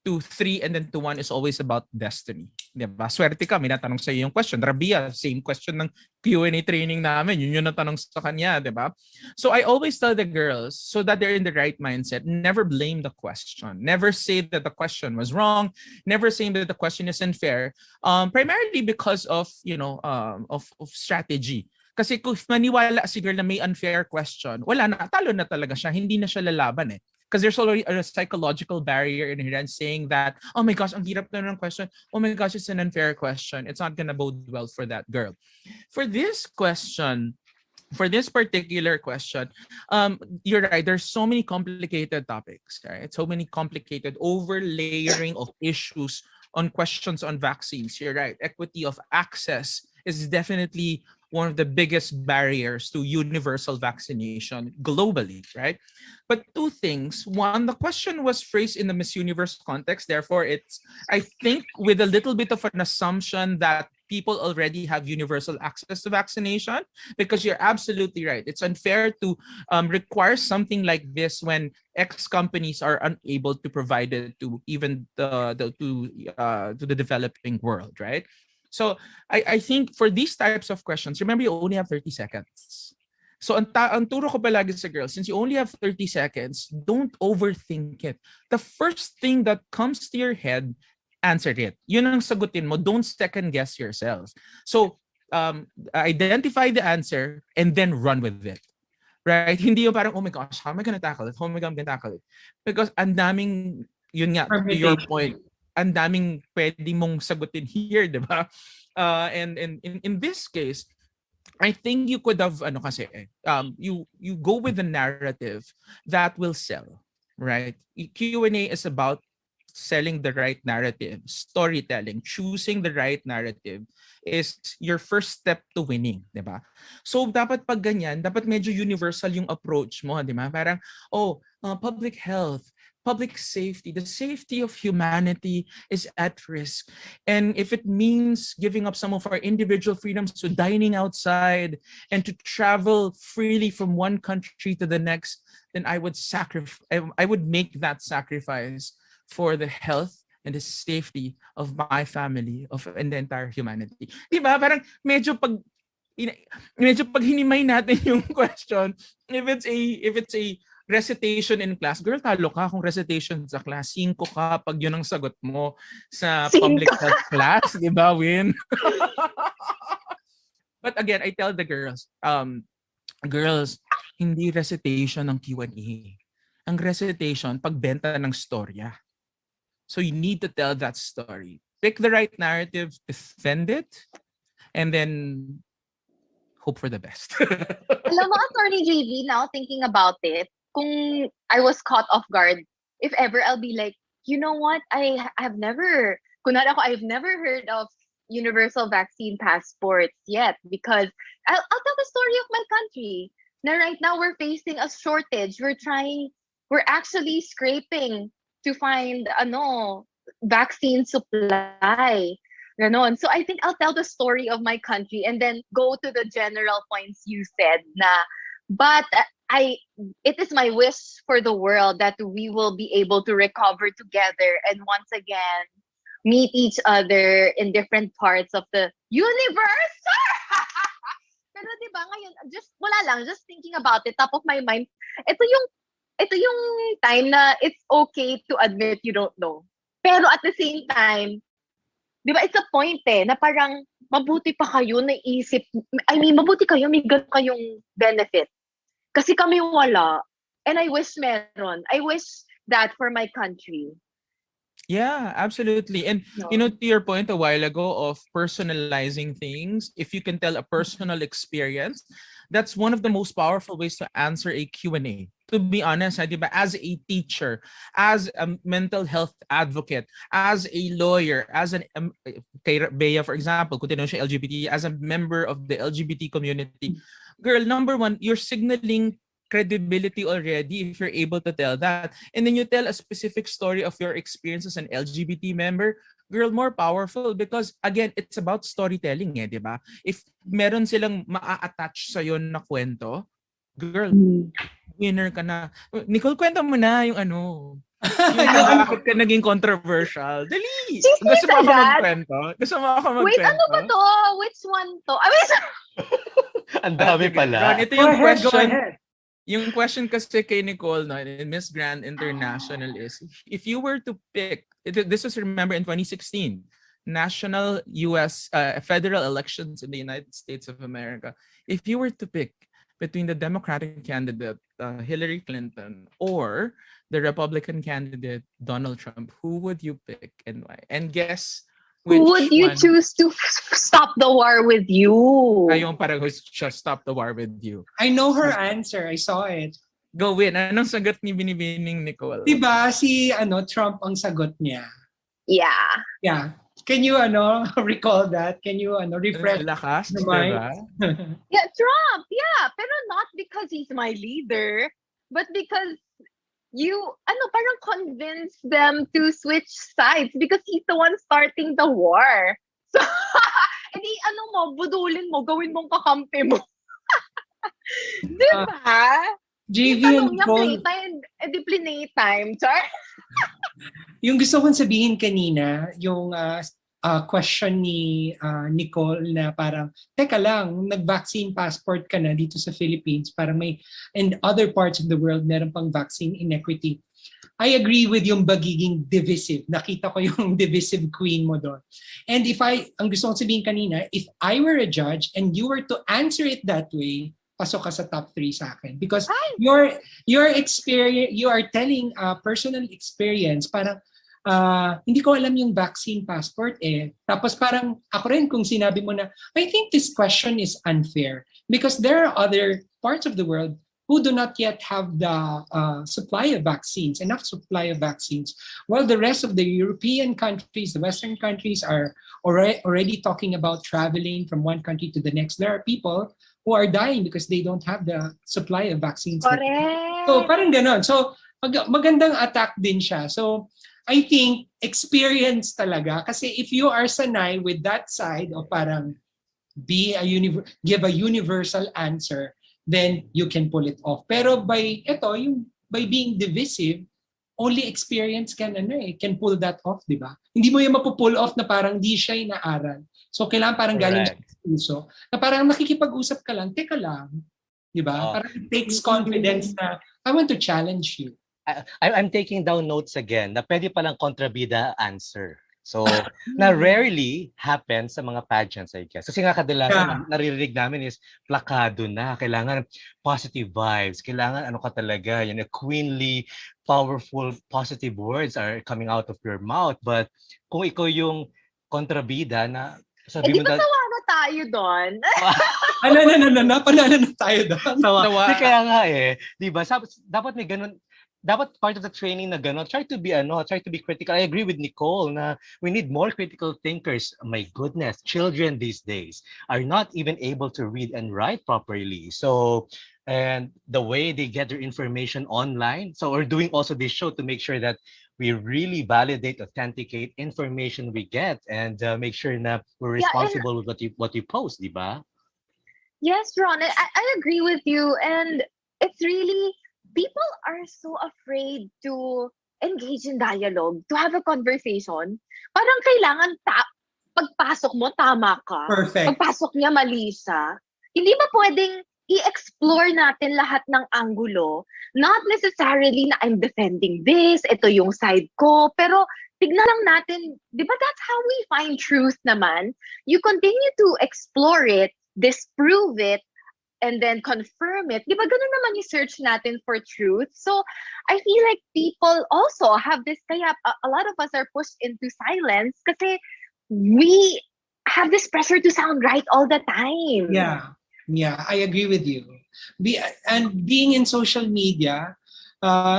to 3 and then to 1 is always about destiny. Diba? Swerte ka, may natanong sa iyo yung question. Rabia, same question ng Q&A training namin. Yun yung natanong sa kanya, diba? So I always tell the girls, so that they're in the right mindset, never blame the question. Never say that the question was wrong. Never say that the question is unfair. Primarily because of, of strategy. Kasi kung maniwala si girl na may unfair question, wala na, talo na talaga siya. Hindi na siya lalaban eh. Because there's already a psychological barrier in here and saying that, oh my gosh, ang hirap na ng question. Oh my gosh, it's an unfair question. It's not gonna bode well for that girl. For this particular question, you're right. There's so many complicated topics, right? So many complicated overlayering of issues on questions on vaccines. You're right. Equity of access is definitely one of the biggest barriers to universal vaccination globally, right? But two things. One, the question was phrased in the Ms.Universe context. Therefore, it's, I think, with a little bit of an assumption that people already have universal access to vaccination, because you're absolutely right. It's unfair to require something like this when X companies are unable to provide it to even to the developing world, right? So I think for these types of questions, remember you only have 30 seconds. So ang turo ko palagi sa girls, since you only have 30 seconds, don't overthink it. The first thing that comes to your head, answer it. Yun ang sagutin mo. Don't second guess yourself. So identify the answer and then run with it. Right? Hindi yung parang, oh my gosh, how am I gonna tackle it? How am I gonna tackle it? Because ang daming, yun nga, to your point, ang daming pwede mong sagutin here, di ba? And in this case, I think you could have, you go with the narrative that will sell, right? Q&A is about selling the right narrative, storytelling, choosing the right narrative is your first step to winning, di ba? So dapat pag ganyan, dapat medyo universal yung approach mo, di ba? Parang, public health, public safety, the safety of humanity is at risk. And if it means giving up some of our individual freedoms to dining outside and to travel freely from one country to the next, then I would make that sacrifice for the health and the safety of my family, and the entire humanity. Diba? Parang medyo pag hinimay natin yung question, if it's a recitation in class, girl, talo ka kung recitation sa class. 5 ka pag yun ang sagot mo sa public health class. Di ba, Win? But again, I tell the girls, girls, hindi recitation ng Q&A. Ang recitation, pagbenta ng storya. So you need to tell that story. pick the right narrative, defend it, and then hope for the best.
Alam mo, Attorney JV, now thinking about it, kung I was caught off guard, if ever I'll be like, you know what, I've never, kunwari ako, I've never heard of universal vaccine passports yet because I'll tell the story of my country. Now, right now, we're facing a shortage. We're actually scraping to find vaccine supply. Ganon. So I think I'll tell the story of my country and then go to the general points you said but it is my wish for the world that we will be able to recover together and once again meet each other in different parts of the universe. Pero diba ngayon, just thinking about it, top of my mind, ito yung time na it's okay to admit you don't know. Pero at the same time, di ba, it's a point na parang mabuti pa kayo naisip, mabuti kayo, may ganun kayong benefit. Kasi kami wala. And I wish meron. I wish that for my country.
Yeah, absolutely. And to your point a while ago of personalizing things, if you can tell a personal experience, that's one of the most powerful ways to answer a Q&A. To be honest, as a teacher, as a mental health advocate, as a lawyer, as kay Bea, for example, kung tinanong siya LGBT, as a member of the LGBT community, girl, number one, you're signaling credibility already if you're able to tell that. And then you tell a specific story of your experience as an LGBT member, girl, more powerful because again, it's about storytelling di ba? If meron silang maa-attach sa'yo na kwento, girl, winner ka na. Nicole, kwento mo na yung bakit ka naging controversial. Dali! Gusto mo ako magkwento?
Wait, ano ba to? Which one to?
Ang dami pala.
Ron, ito yung question. Yung question kasi kay Nicole, Miss Grand International is, if you were to pick, this was, remember, in 2016, national U.S. Federal elections in the United States of America, if you were to pick between the Democratic candidate, Hillary Clinton, or the Republican candidate, Donald Trump, who would you pick and why? And guess which
who would you
one?
choose to stop the war with you?
Ayong parang just stop the war with you.
I know her answer. I saw it.
Go win. Anong sagot ni Binibining Nicole?
Diba si Trump ang sagot niya?
Yeah.
Yeah. Can you recall that? Can you refresh
Lakas,
the mind?
Yeah, Trump. Yeah, pero not because he's my leader, but because you parang convince them to switch sides because he's the one starting the war. So, edi budulin mo, gawin mong kakampi mo. Diba?
JV and Nicole,
playtime, char.
yung gusto kong sabihin kanina, yung question ni Nicole na parang, teka lang, nag-vaccine passport ka na dito sa Philippines para and other parts of the world meron pang vaccine inequity. I agree with yung bagiging divisive. Nakita ko yung divisive queen mo doon. And ang gusto kong sabihin kanina, if I were a judge and you were to answer it that way, pasok ka sa top 3 sa akin. Because your experience, you are telling personal experience, parang hindi ko alam yung vaccine passport Tapos parang ako rin kung sinabi mo na, I think this question is unfair because there are other parts of the world who do not yet have the supply of vaccines, enough supply of vaccines, while the rest of the European countries, the Western countries are already talking about traveling from one country to the next. There are people who are dying because they don't have the supply of vaccines.
Correct.
So parang ganon. So magandang attack din siya. So I think experience talaga kasi if you are sanay with that side of parang give a universal answer, then you can pull it off. Pero by being divisive, only experience can pull that off, di ba? Hindi mo yung mapupull off na parang di siya inaaral. So kailangan parang galing sa puso. Na parang nakikipag-usap ka lang, teka lang, di ba? Parang it takes confidence na I want to challenge you.
I'm taking down notes again na pwede palang kontrabida answer. So, na rarely happens sa mga pageants, I guess. Kasi nga kadalasan naririnig namin is plakado na. Kailangan positive vibes. Kailangan ka talaga. Yan, queenly, powerful, positive words are coming out of your mouth. But kung ikaw yung kontrabida na
Eh,
sabi
di
mo
ba
na
sawa na tayo doon?
Panalo na tayo doon.
sawa.
Sawa.
Di kaya nga eh, 'di ba? Dapat may ganun, dapat part of the training na ganun. Try to be critical. I agree with Nicole na we need more critical thinkers. My goodness, children these days are not even able to read and write properly. So, and the way they get their information online. So we're doing also this show to make sure that we really validate, authenticate information we get, and make sure na we're
Yeah, and
responsible with what you post, di ba?
yes, Ron, I agree with you. And it's really, people are so afraid to engage in dialogue, to have a conversation. Parang kailangan pagpasok mo, tama ka.
Perfect.
Pagpasok niya, mali siya. Hindi ba pwedeng i-explore natin lahat ng anggulo? Not necessarily na I'm defending this, ito yung side ko, pero tignan lang natin, di ba that's how we find truth naman? You continue to explore it, disprove it, and then confirm it. Di ba ganun naman yung search natin for truth? So, I feel like people also have this, kaya a lot of us are pushed into silence kasi we have this pressure to sound right all the time.
Yeah, I agree with you. And being in social media,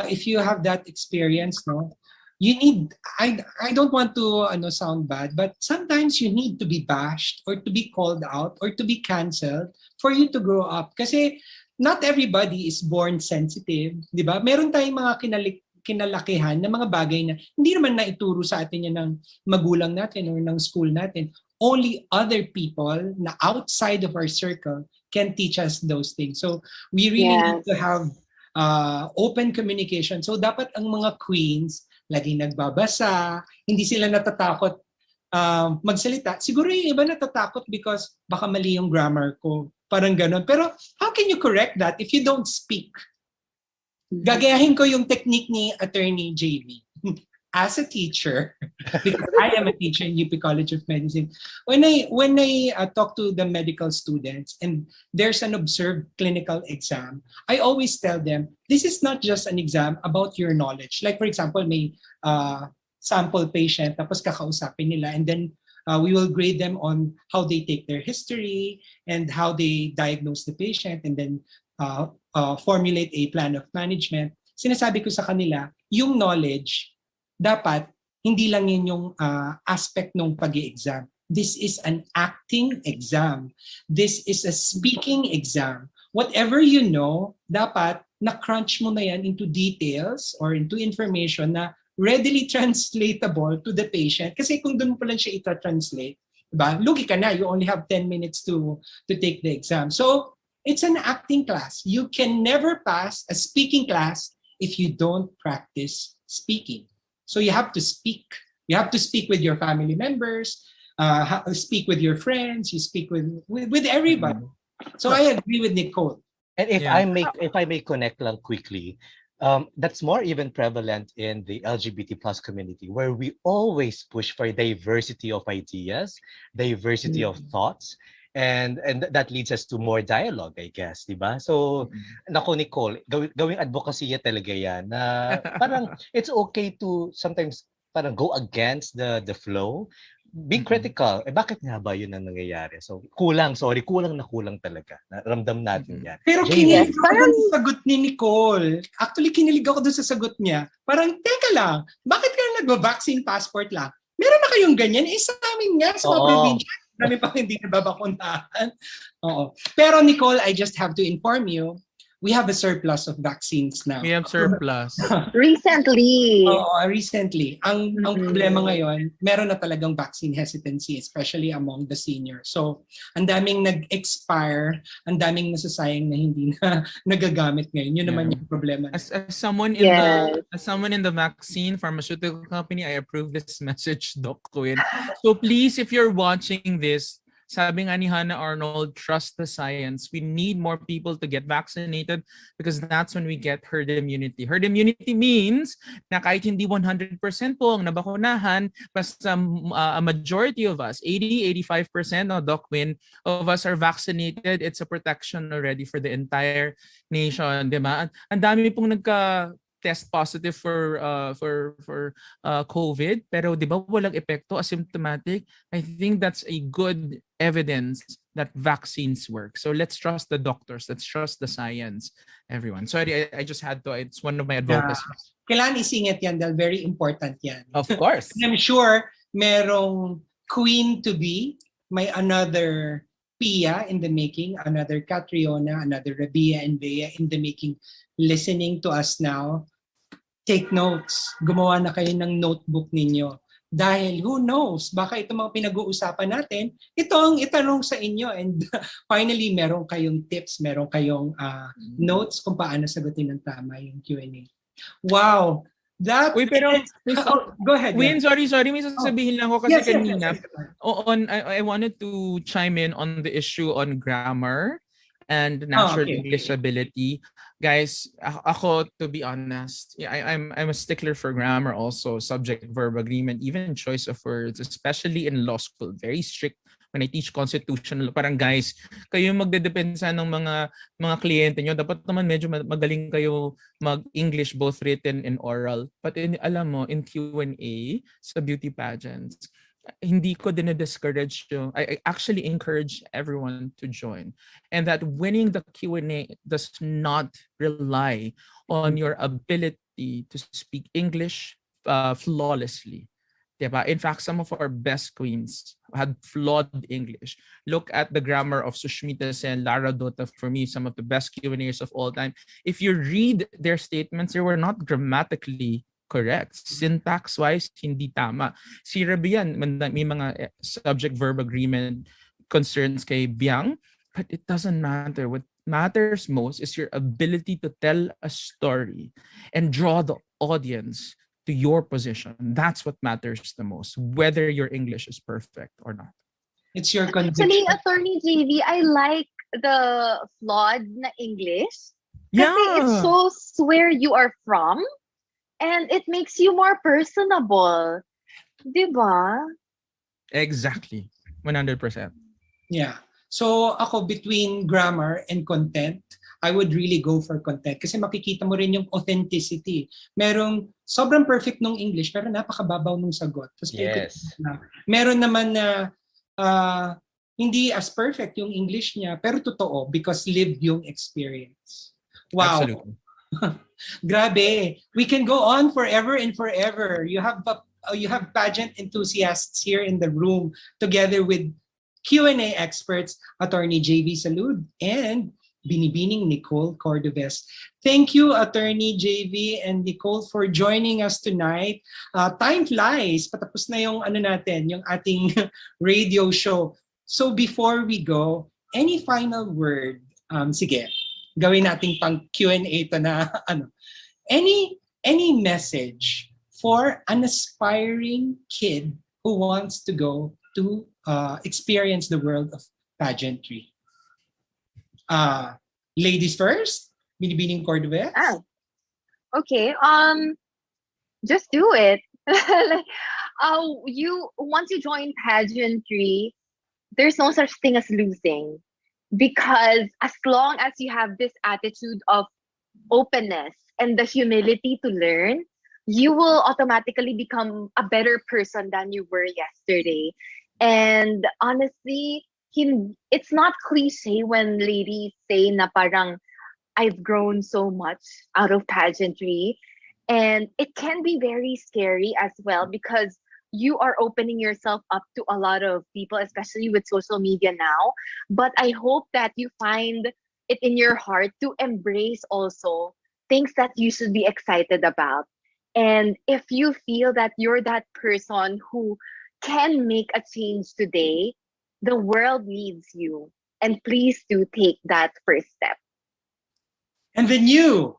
if you have that experience, no, you need. I don't want to sound bad, but sometimes you need to be bashed or to be called out or to be cancelled for you to grow up. Kasi not everybody is born sensitive, di ba? Meron tayong mga kinalakihan na mga bagay na hindi naman naituro sa atin yan ng magulang natin or ng school natin. Only other people na outside of our circle can teach us those things. So we really need to have open communication. So dapat ang mga queens laging nagbabasa, hindi sila natatakot magsalita. Siguro yung iba natatakot because baka mali yung grammar ko. Parang ganon. Pero how can you correct that if you don't speak? Gagayahin ko yung technique ni Attorney JV. As a teacher, because I am a teacher in UP College of Medicine, when I talk to the medical students and there's an observed clinical exam, I always tell them, this is not just an exam about your knowledge. Like for example, may sample patient, tapos kakausapin nila, and then we will grade them on how they take their history and how they diagnose the patient, and then formulate a plan of management. Sinasabi ko sa kanila, yung knowledge, dapat hindi lang yun yung aspect ng pag-i-exam. This is an acting exam. This is a speaking exam. Whatever you know, dapat na-crunch mo na yan into details or into information na readily translatable to the patient. Kasi kung doon pa lang siya ita-translate, diba? Lugi ka na, you only have 10 minutes to take the exam. So, it's an acting class. You can never pass a speaking class if you don't practice speaking. So you have to speak. You have to speak with your family members, speak with your friends, you speak with everybody. So I agree with Nicole.
And if I may connect lang quickly, that's more even prevalent in the LGBT plus community, where we always push for diversity of ideas, diversity of thoughts, and that leads us to more dialogue, I guess, di ba? So, nako Nicole, gawing advocacy talaga yan na parang it's okay to sometimes parang go against the flow. Be critical. Bakit nga ba yun ang nangyayari? So, kulang talaga. Ramdam natin yan.
Pero kinilig ako dun sa sagot ni Nicole. Actually, kinilig ako dun sa sagot niya. Parang, teka lang, bakit ka nagba-vaccine passport lang? Meron na kayong ganyan? Sa amin nga, sa mga probinsya, marami pa hindi nababakunahan. Oo. Pero Nicole, I just have to inform you, we have a surplus of vaccines now.
We have surplus.
Recently.
Oo, recently. Ang problema ngayon, meron na talagang vaccine hesitancy, especially among the seniors. So, ang daming nag-expire, ang daming nasasayang na hindi na nagagamit ngayon. Yun naman yung problema.
As someone in the vaccine pharmaceutical company, I approve this message, Doc Quinn. So please, if you're watching this, sabi nga ni Hannah Arnold, trust the science. We need more people to get vaccinated because that's when we get herd immunity. Herd immunity means na kahit hindi 100% po ang nabakunahan, basta a majority of us, 80-85%, Doc Win, of us are vaccinated. It's a protection already for the entire nation, di ba? Ang dami pong test positive for COVID, pero di ba walang epekto, asymptomatic. I think that's a good evidence that vaccines work. So let's trust the doctors, let's trust the science, everyone. Sorry, I just had to, it's one of my advocacies.
Kailangan isingit yan dahil very important yan.
Of course.
I'm sure merong queen to be, may another Pia in the making, another Catriona, another Rabia and Bea in the making, listening to us now. Take notes. Gumawa na kayo ng notebook ninyo. Dahil who knows, baka ito mga pinag-uusapan natin, ito ang itanong sa inyo. And finally, meron kayong tips, meron kayong notes kung paano sagutin ng tama yung Q&A. Wow! That
Uy, pero
go ahead.
Win, sorry, may sasabihin lang ako kasi
Yes.
kanina. I wanted to chime in on the issue on grammar and natural English ability. Guys, ako, to be honest, I'm a stickler for grammar also, subject verb agreement, even choice of words, especially in law school. Very strict when I teach constitutional. Parang guys, kayo magdedepensa ng mga kliyente nyo. Dapat naman medyo magaling kayo mag-English, both written and oral. But alam mo, in Q&A sa beauty pageants, hindi ko dinidiscourage you. I actually encourage everyone to join. And that winning the Q&A does not rely on your ability to speak English flawlessly. Diba? In fact, some of our best queens had flawed English. Look at the grammar of Sushmita Sen, Lara Dota, for me, some of the best Q&As of all time. If you read their statements, they were not grammatically correct. Syntax-wise, hindi tama. Si Rabian, may mga subject-verb agreement concerns kay Biang, but it doesn't matter. What matters most is your ability to tell a story and draw the audience to your position. That's what matters the most, whether your English is perfect or not.
It's your conviction.
Actually, Attorney JV, I like the flawed na English.
Yeah.
Kasi it shows where you are from and it makes you more personable. Diba?
Exactly. 100%.
Yeah. So ako, between grammar and content, I would really go for content kasi makikita mo rin yung authenticity. Merong sobrang perfect nung English pero napakababaw nung sagot. Tapos meron naman na hindi as perfect yung English niya pero totoo because lived yung experience. Wow.
Absolutely.
Grabe. We can go on forever and forever. You have pageant enthusiasts here in the room together with Q&A experts, Attorney JV Salud and Binibining Nicole Cordovez. Thank you, Attorney JV and Nicole, for joining us tonight. Time flies. Patapos na yung yung ating radio show. So before we go, any final word? Sige, gawin nating pang Q&A to na Any message for an aspiring kid who wants to go to experience the world of pageantry? Ladies first, Binibining Cordovez.
Okay. Just do it. Once you join pageantry, there's no such thing as losing, because as long as you have this attitude of openness and the humility to learn, you will automatically become a better person than you were yesterday. And honestly, it's not cliche when ladies say na parang I've grown so much out of pageantry. And it can be very scary as well because you are opening yourself up to a lot of people, especially with social media now. But I hope that you find it in your heart to embrace also things that you should be excited about. And if you feel that you're that person who can make a change today, the world needs you. And please do take that first step.
And the new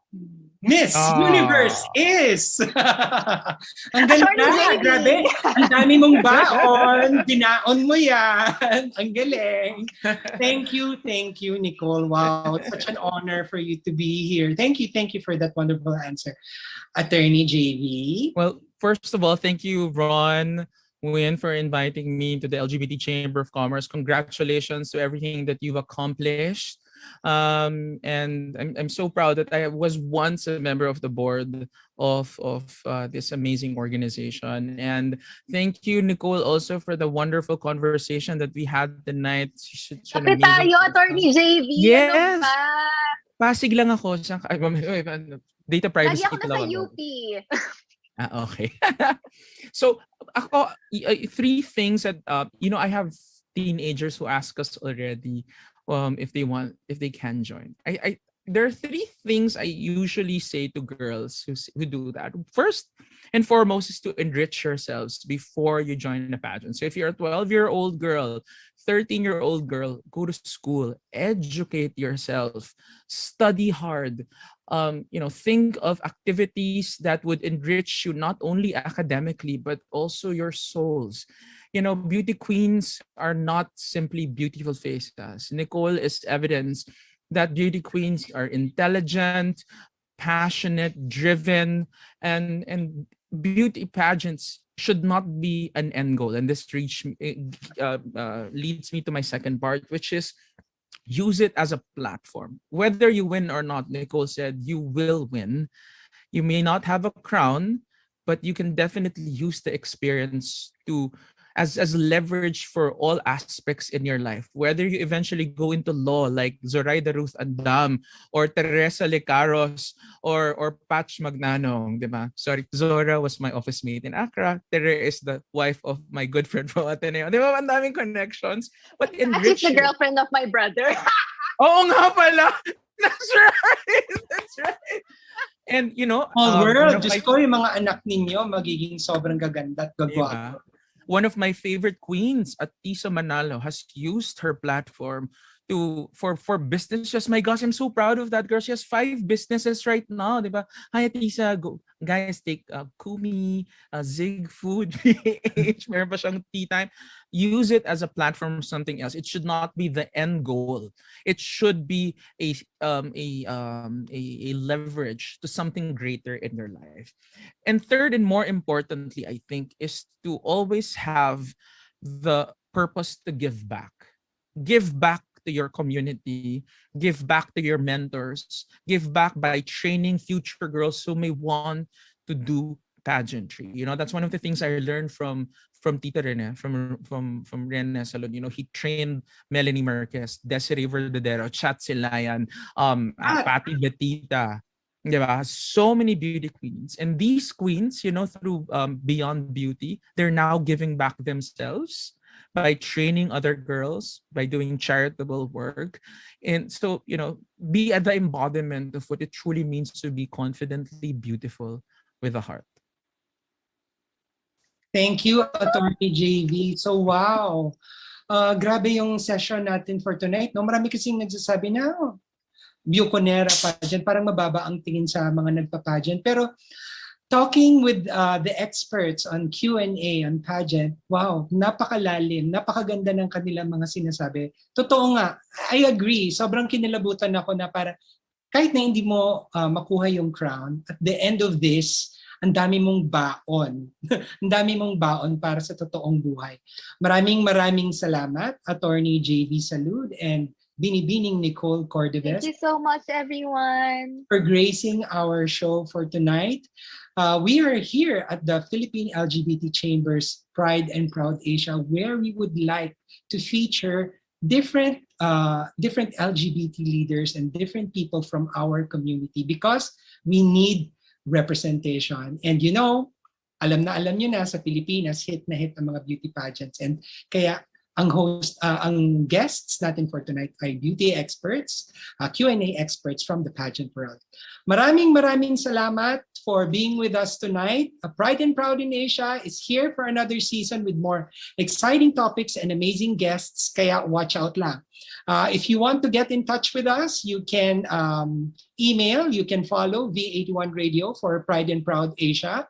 Ms.Universe is... Ang ganda, grabe. Ang dami mong baon. Dinaon mo yan. Ang galing. Thank you, Nicole. Wow, it's such an honor for you to be here. Thank you for that wonderful answer. Attorney JV.
Well, first of all, thank you, Ronn, Win, for inviting me to the LGBT Chamber of Commerce. Congratulations to everything that you've accomplished. And I'm so proud that I was once a member of the board of this amazing organization. And thank you, Nicole, also for the wonderful conversation that we had tonight. Such an
Kape
amazing
tayo,
person.
Attorney JV.
Yes.
Ano ba?
Pasig lang ako. Data
Lagi
privacy
ako
pala
nasa
ako.
UP.
Okay. So, ako, three things that, I have teenagers who ask us already if they can join. There are three things I usually say to girls who do that. First and foremost is to enrich yourselves before you join a pageant. So if you're a 12-year-old girl, 13-year-old girl, go to school, educate yourself, study hard. Think of activities that would enrich you not only academically but also your souls. Beauty queens are not simply beautiful faces. Nicole is evidence that beauty queens are intelligent, passionate, driven, and beauty pageants should not be an end goal. And this leads me to my second part, which is use it as a platform. Whether you win or not, Nicole said, you will win. You may not have a crown, but you can definitely use the experience to as leverage for all aspects in your life. Whether you eventually go into law like Zoraida Ruth Andam or Teresa Lecaros or Patch Magnanong, di ba? Sorry, Zora was my office mate in Accra. Tere is the wife of my good friend from Ateneo. Di ba? Ang daming connections. But enrich
She's the girlfriend of my brother.
Oo nga pala. That's right. That's right. And
Whole world,
one of
Diyos ko, yung mga anak ninyo magiging sobrang gaganda at gagwapo.
One of my favorite queens, Atisa Manalo, has used her platform for business. My gosh, I'm so proud of that girl. She has 5 businesses right now, diba? Hi, Atisa. Go, guys, take Kumi, Zig Food, PH, meron pa siyang tea time. Use it as a platform for something else. It should not be the end goal. It should be a leverage to something greater in your life. And third, and more importantly, I think, is to always have the purpose to give back. Give back to your community, give back to your mentors, give back by training future girls who may want to do pageantry. That's one of the things I learned from Tita Rene, from Rene Salon. He trained Melanie Marquez, Desiree Verdadero, Chat Silayan, Patti Betita. Diba? So many beauty queens. And these queens, through Beyond Beauty, they're now giving back themselves by training other girls, by doing charitable work. And so, be at the embodiment of what it truly means to be confidently beautiful with a heart.
Thank you, Attorney JV. So, wow. Grabe yung session natin for tonight. No? Marami kasing nagsasabi na, Buconera pageant, parang mababa ang tingin sa mga nagpa-pageant. Pero talking with the experts on Q&A on pageant, wow, napakalalim, napakaganda ng kanilang mga sinasabi. Totoo nga, I agree. Sobrang kinilabutan ako na para kahit na hindi mo makuha yung crown, at the end of this, ang dami mong baon. Ang dami mong baon para sa totoong buhay. Maraming salamat, Attorney JV Salud and Binibining Nicole Cordeves.
Thank you so much, everyone.
For gracing our show for tonight. We are here at the Philippine LGBT Chamber's Pride and Proud Asia, where we would like to feature different LGBT leaders and different people from our community because we need representation. And alam nyo na sa Pilipinas, hit na hit ang mga beauty pageants. And kaya ang guests natin for tonight ay beauty experts, Q&A experts from the pageant world. Maraming salamat for being with us tonight. Pride and Proud in Asia is here for another season with more exciting topics and amazing guests, kaya watch out lang. If you want to get in touch with us, you can email, you can follow V81 Radio for Pride and Proud Asia.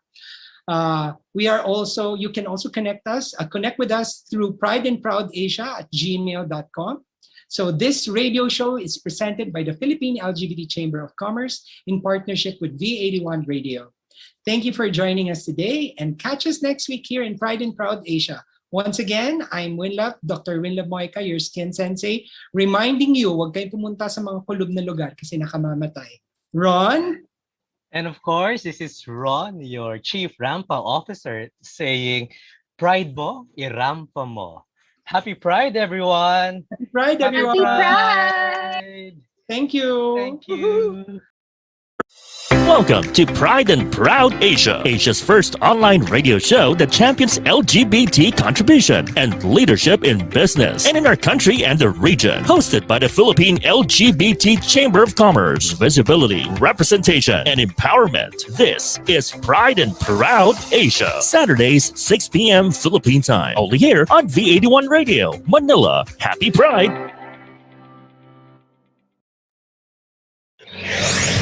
You can also connect with us through prideandproudasia@gmail.com. So this radio show is presented by the Philippine LGBT Chamber of Commerce in partnership with V81 Radio. Thank you for joining us today and catch us next week here in Pride and Proud Asia, Once again, I'm Winlove, Dr. Winlove Mojica, your skin sensei, reminding you, huwag kayong pumunta sa mga kulob na lugar kasi nakamamatay. Ron?
And of course, this is Ron, your Chief Rampa Officer, saying, Pride mo, irampa mo. Happy Pride, everyone!
Happy Pride, everyone!
Happy Pride!
Thank you!
Thank you!
Welcome to Pride and Proud Asia, Asia's first online radio show that champions LGBT contribution and leadership in business and in our country and the region. Hosted by the Philippine LGBT Chamber of Commerce, visibility, representation, and empowerment. This is Pride and Proud Asia. Saturdays, 6 p.m. Philippine time. Only here on V81 Radio, Manila. Happy Pride!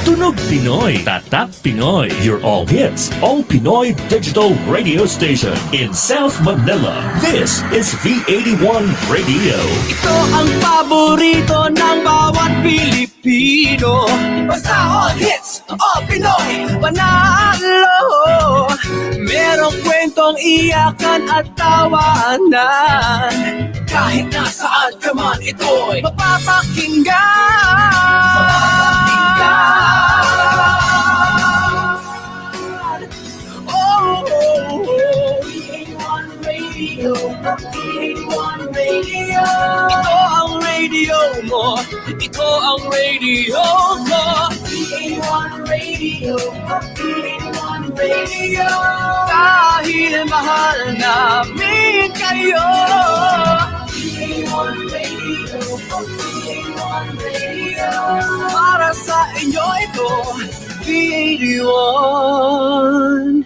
Tunog Pinoy, Tatak Pinoy, your all hits, all Pinoy digital radio station in South Manila. This is V81 Radio.
Ito ang paborito ng bawat Pilipino. Basta all hits, all Pinoy, panalo. Merong kwentong iyakan at tawanan. Kahit nasaan ka man, ito'y mapapakinggan.
V81 Radio.
Ito ang radio mo, ito ang radio ko.
V81 Radio. V81 Radio.
Dahil mahal namin kayo.
V81 Radio. V81 Radio.
Para sa inyo ito, V81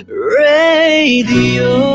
Radio.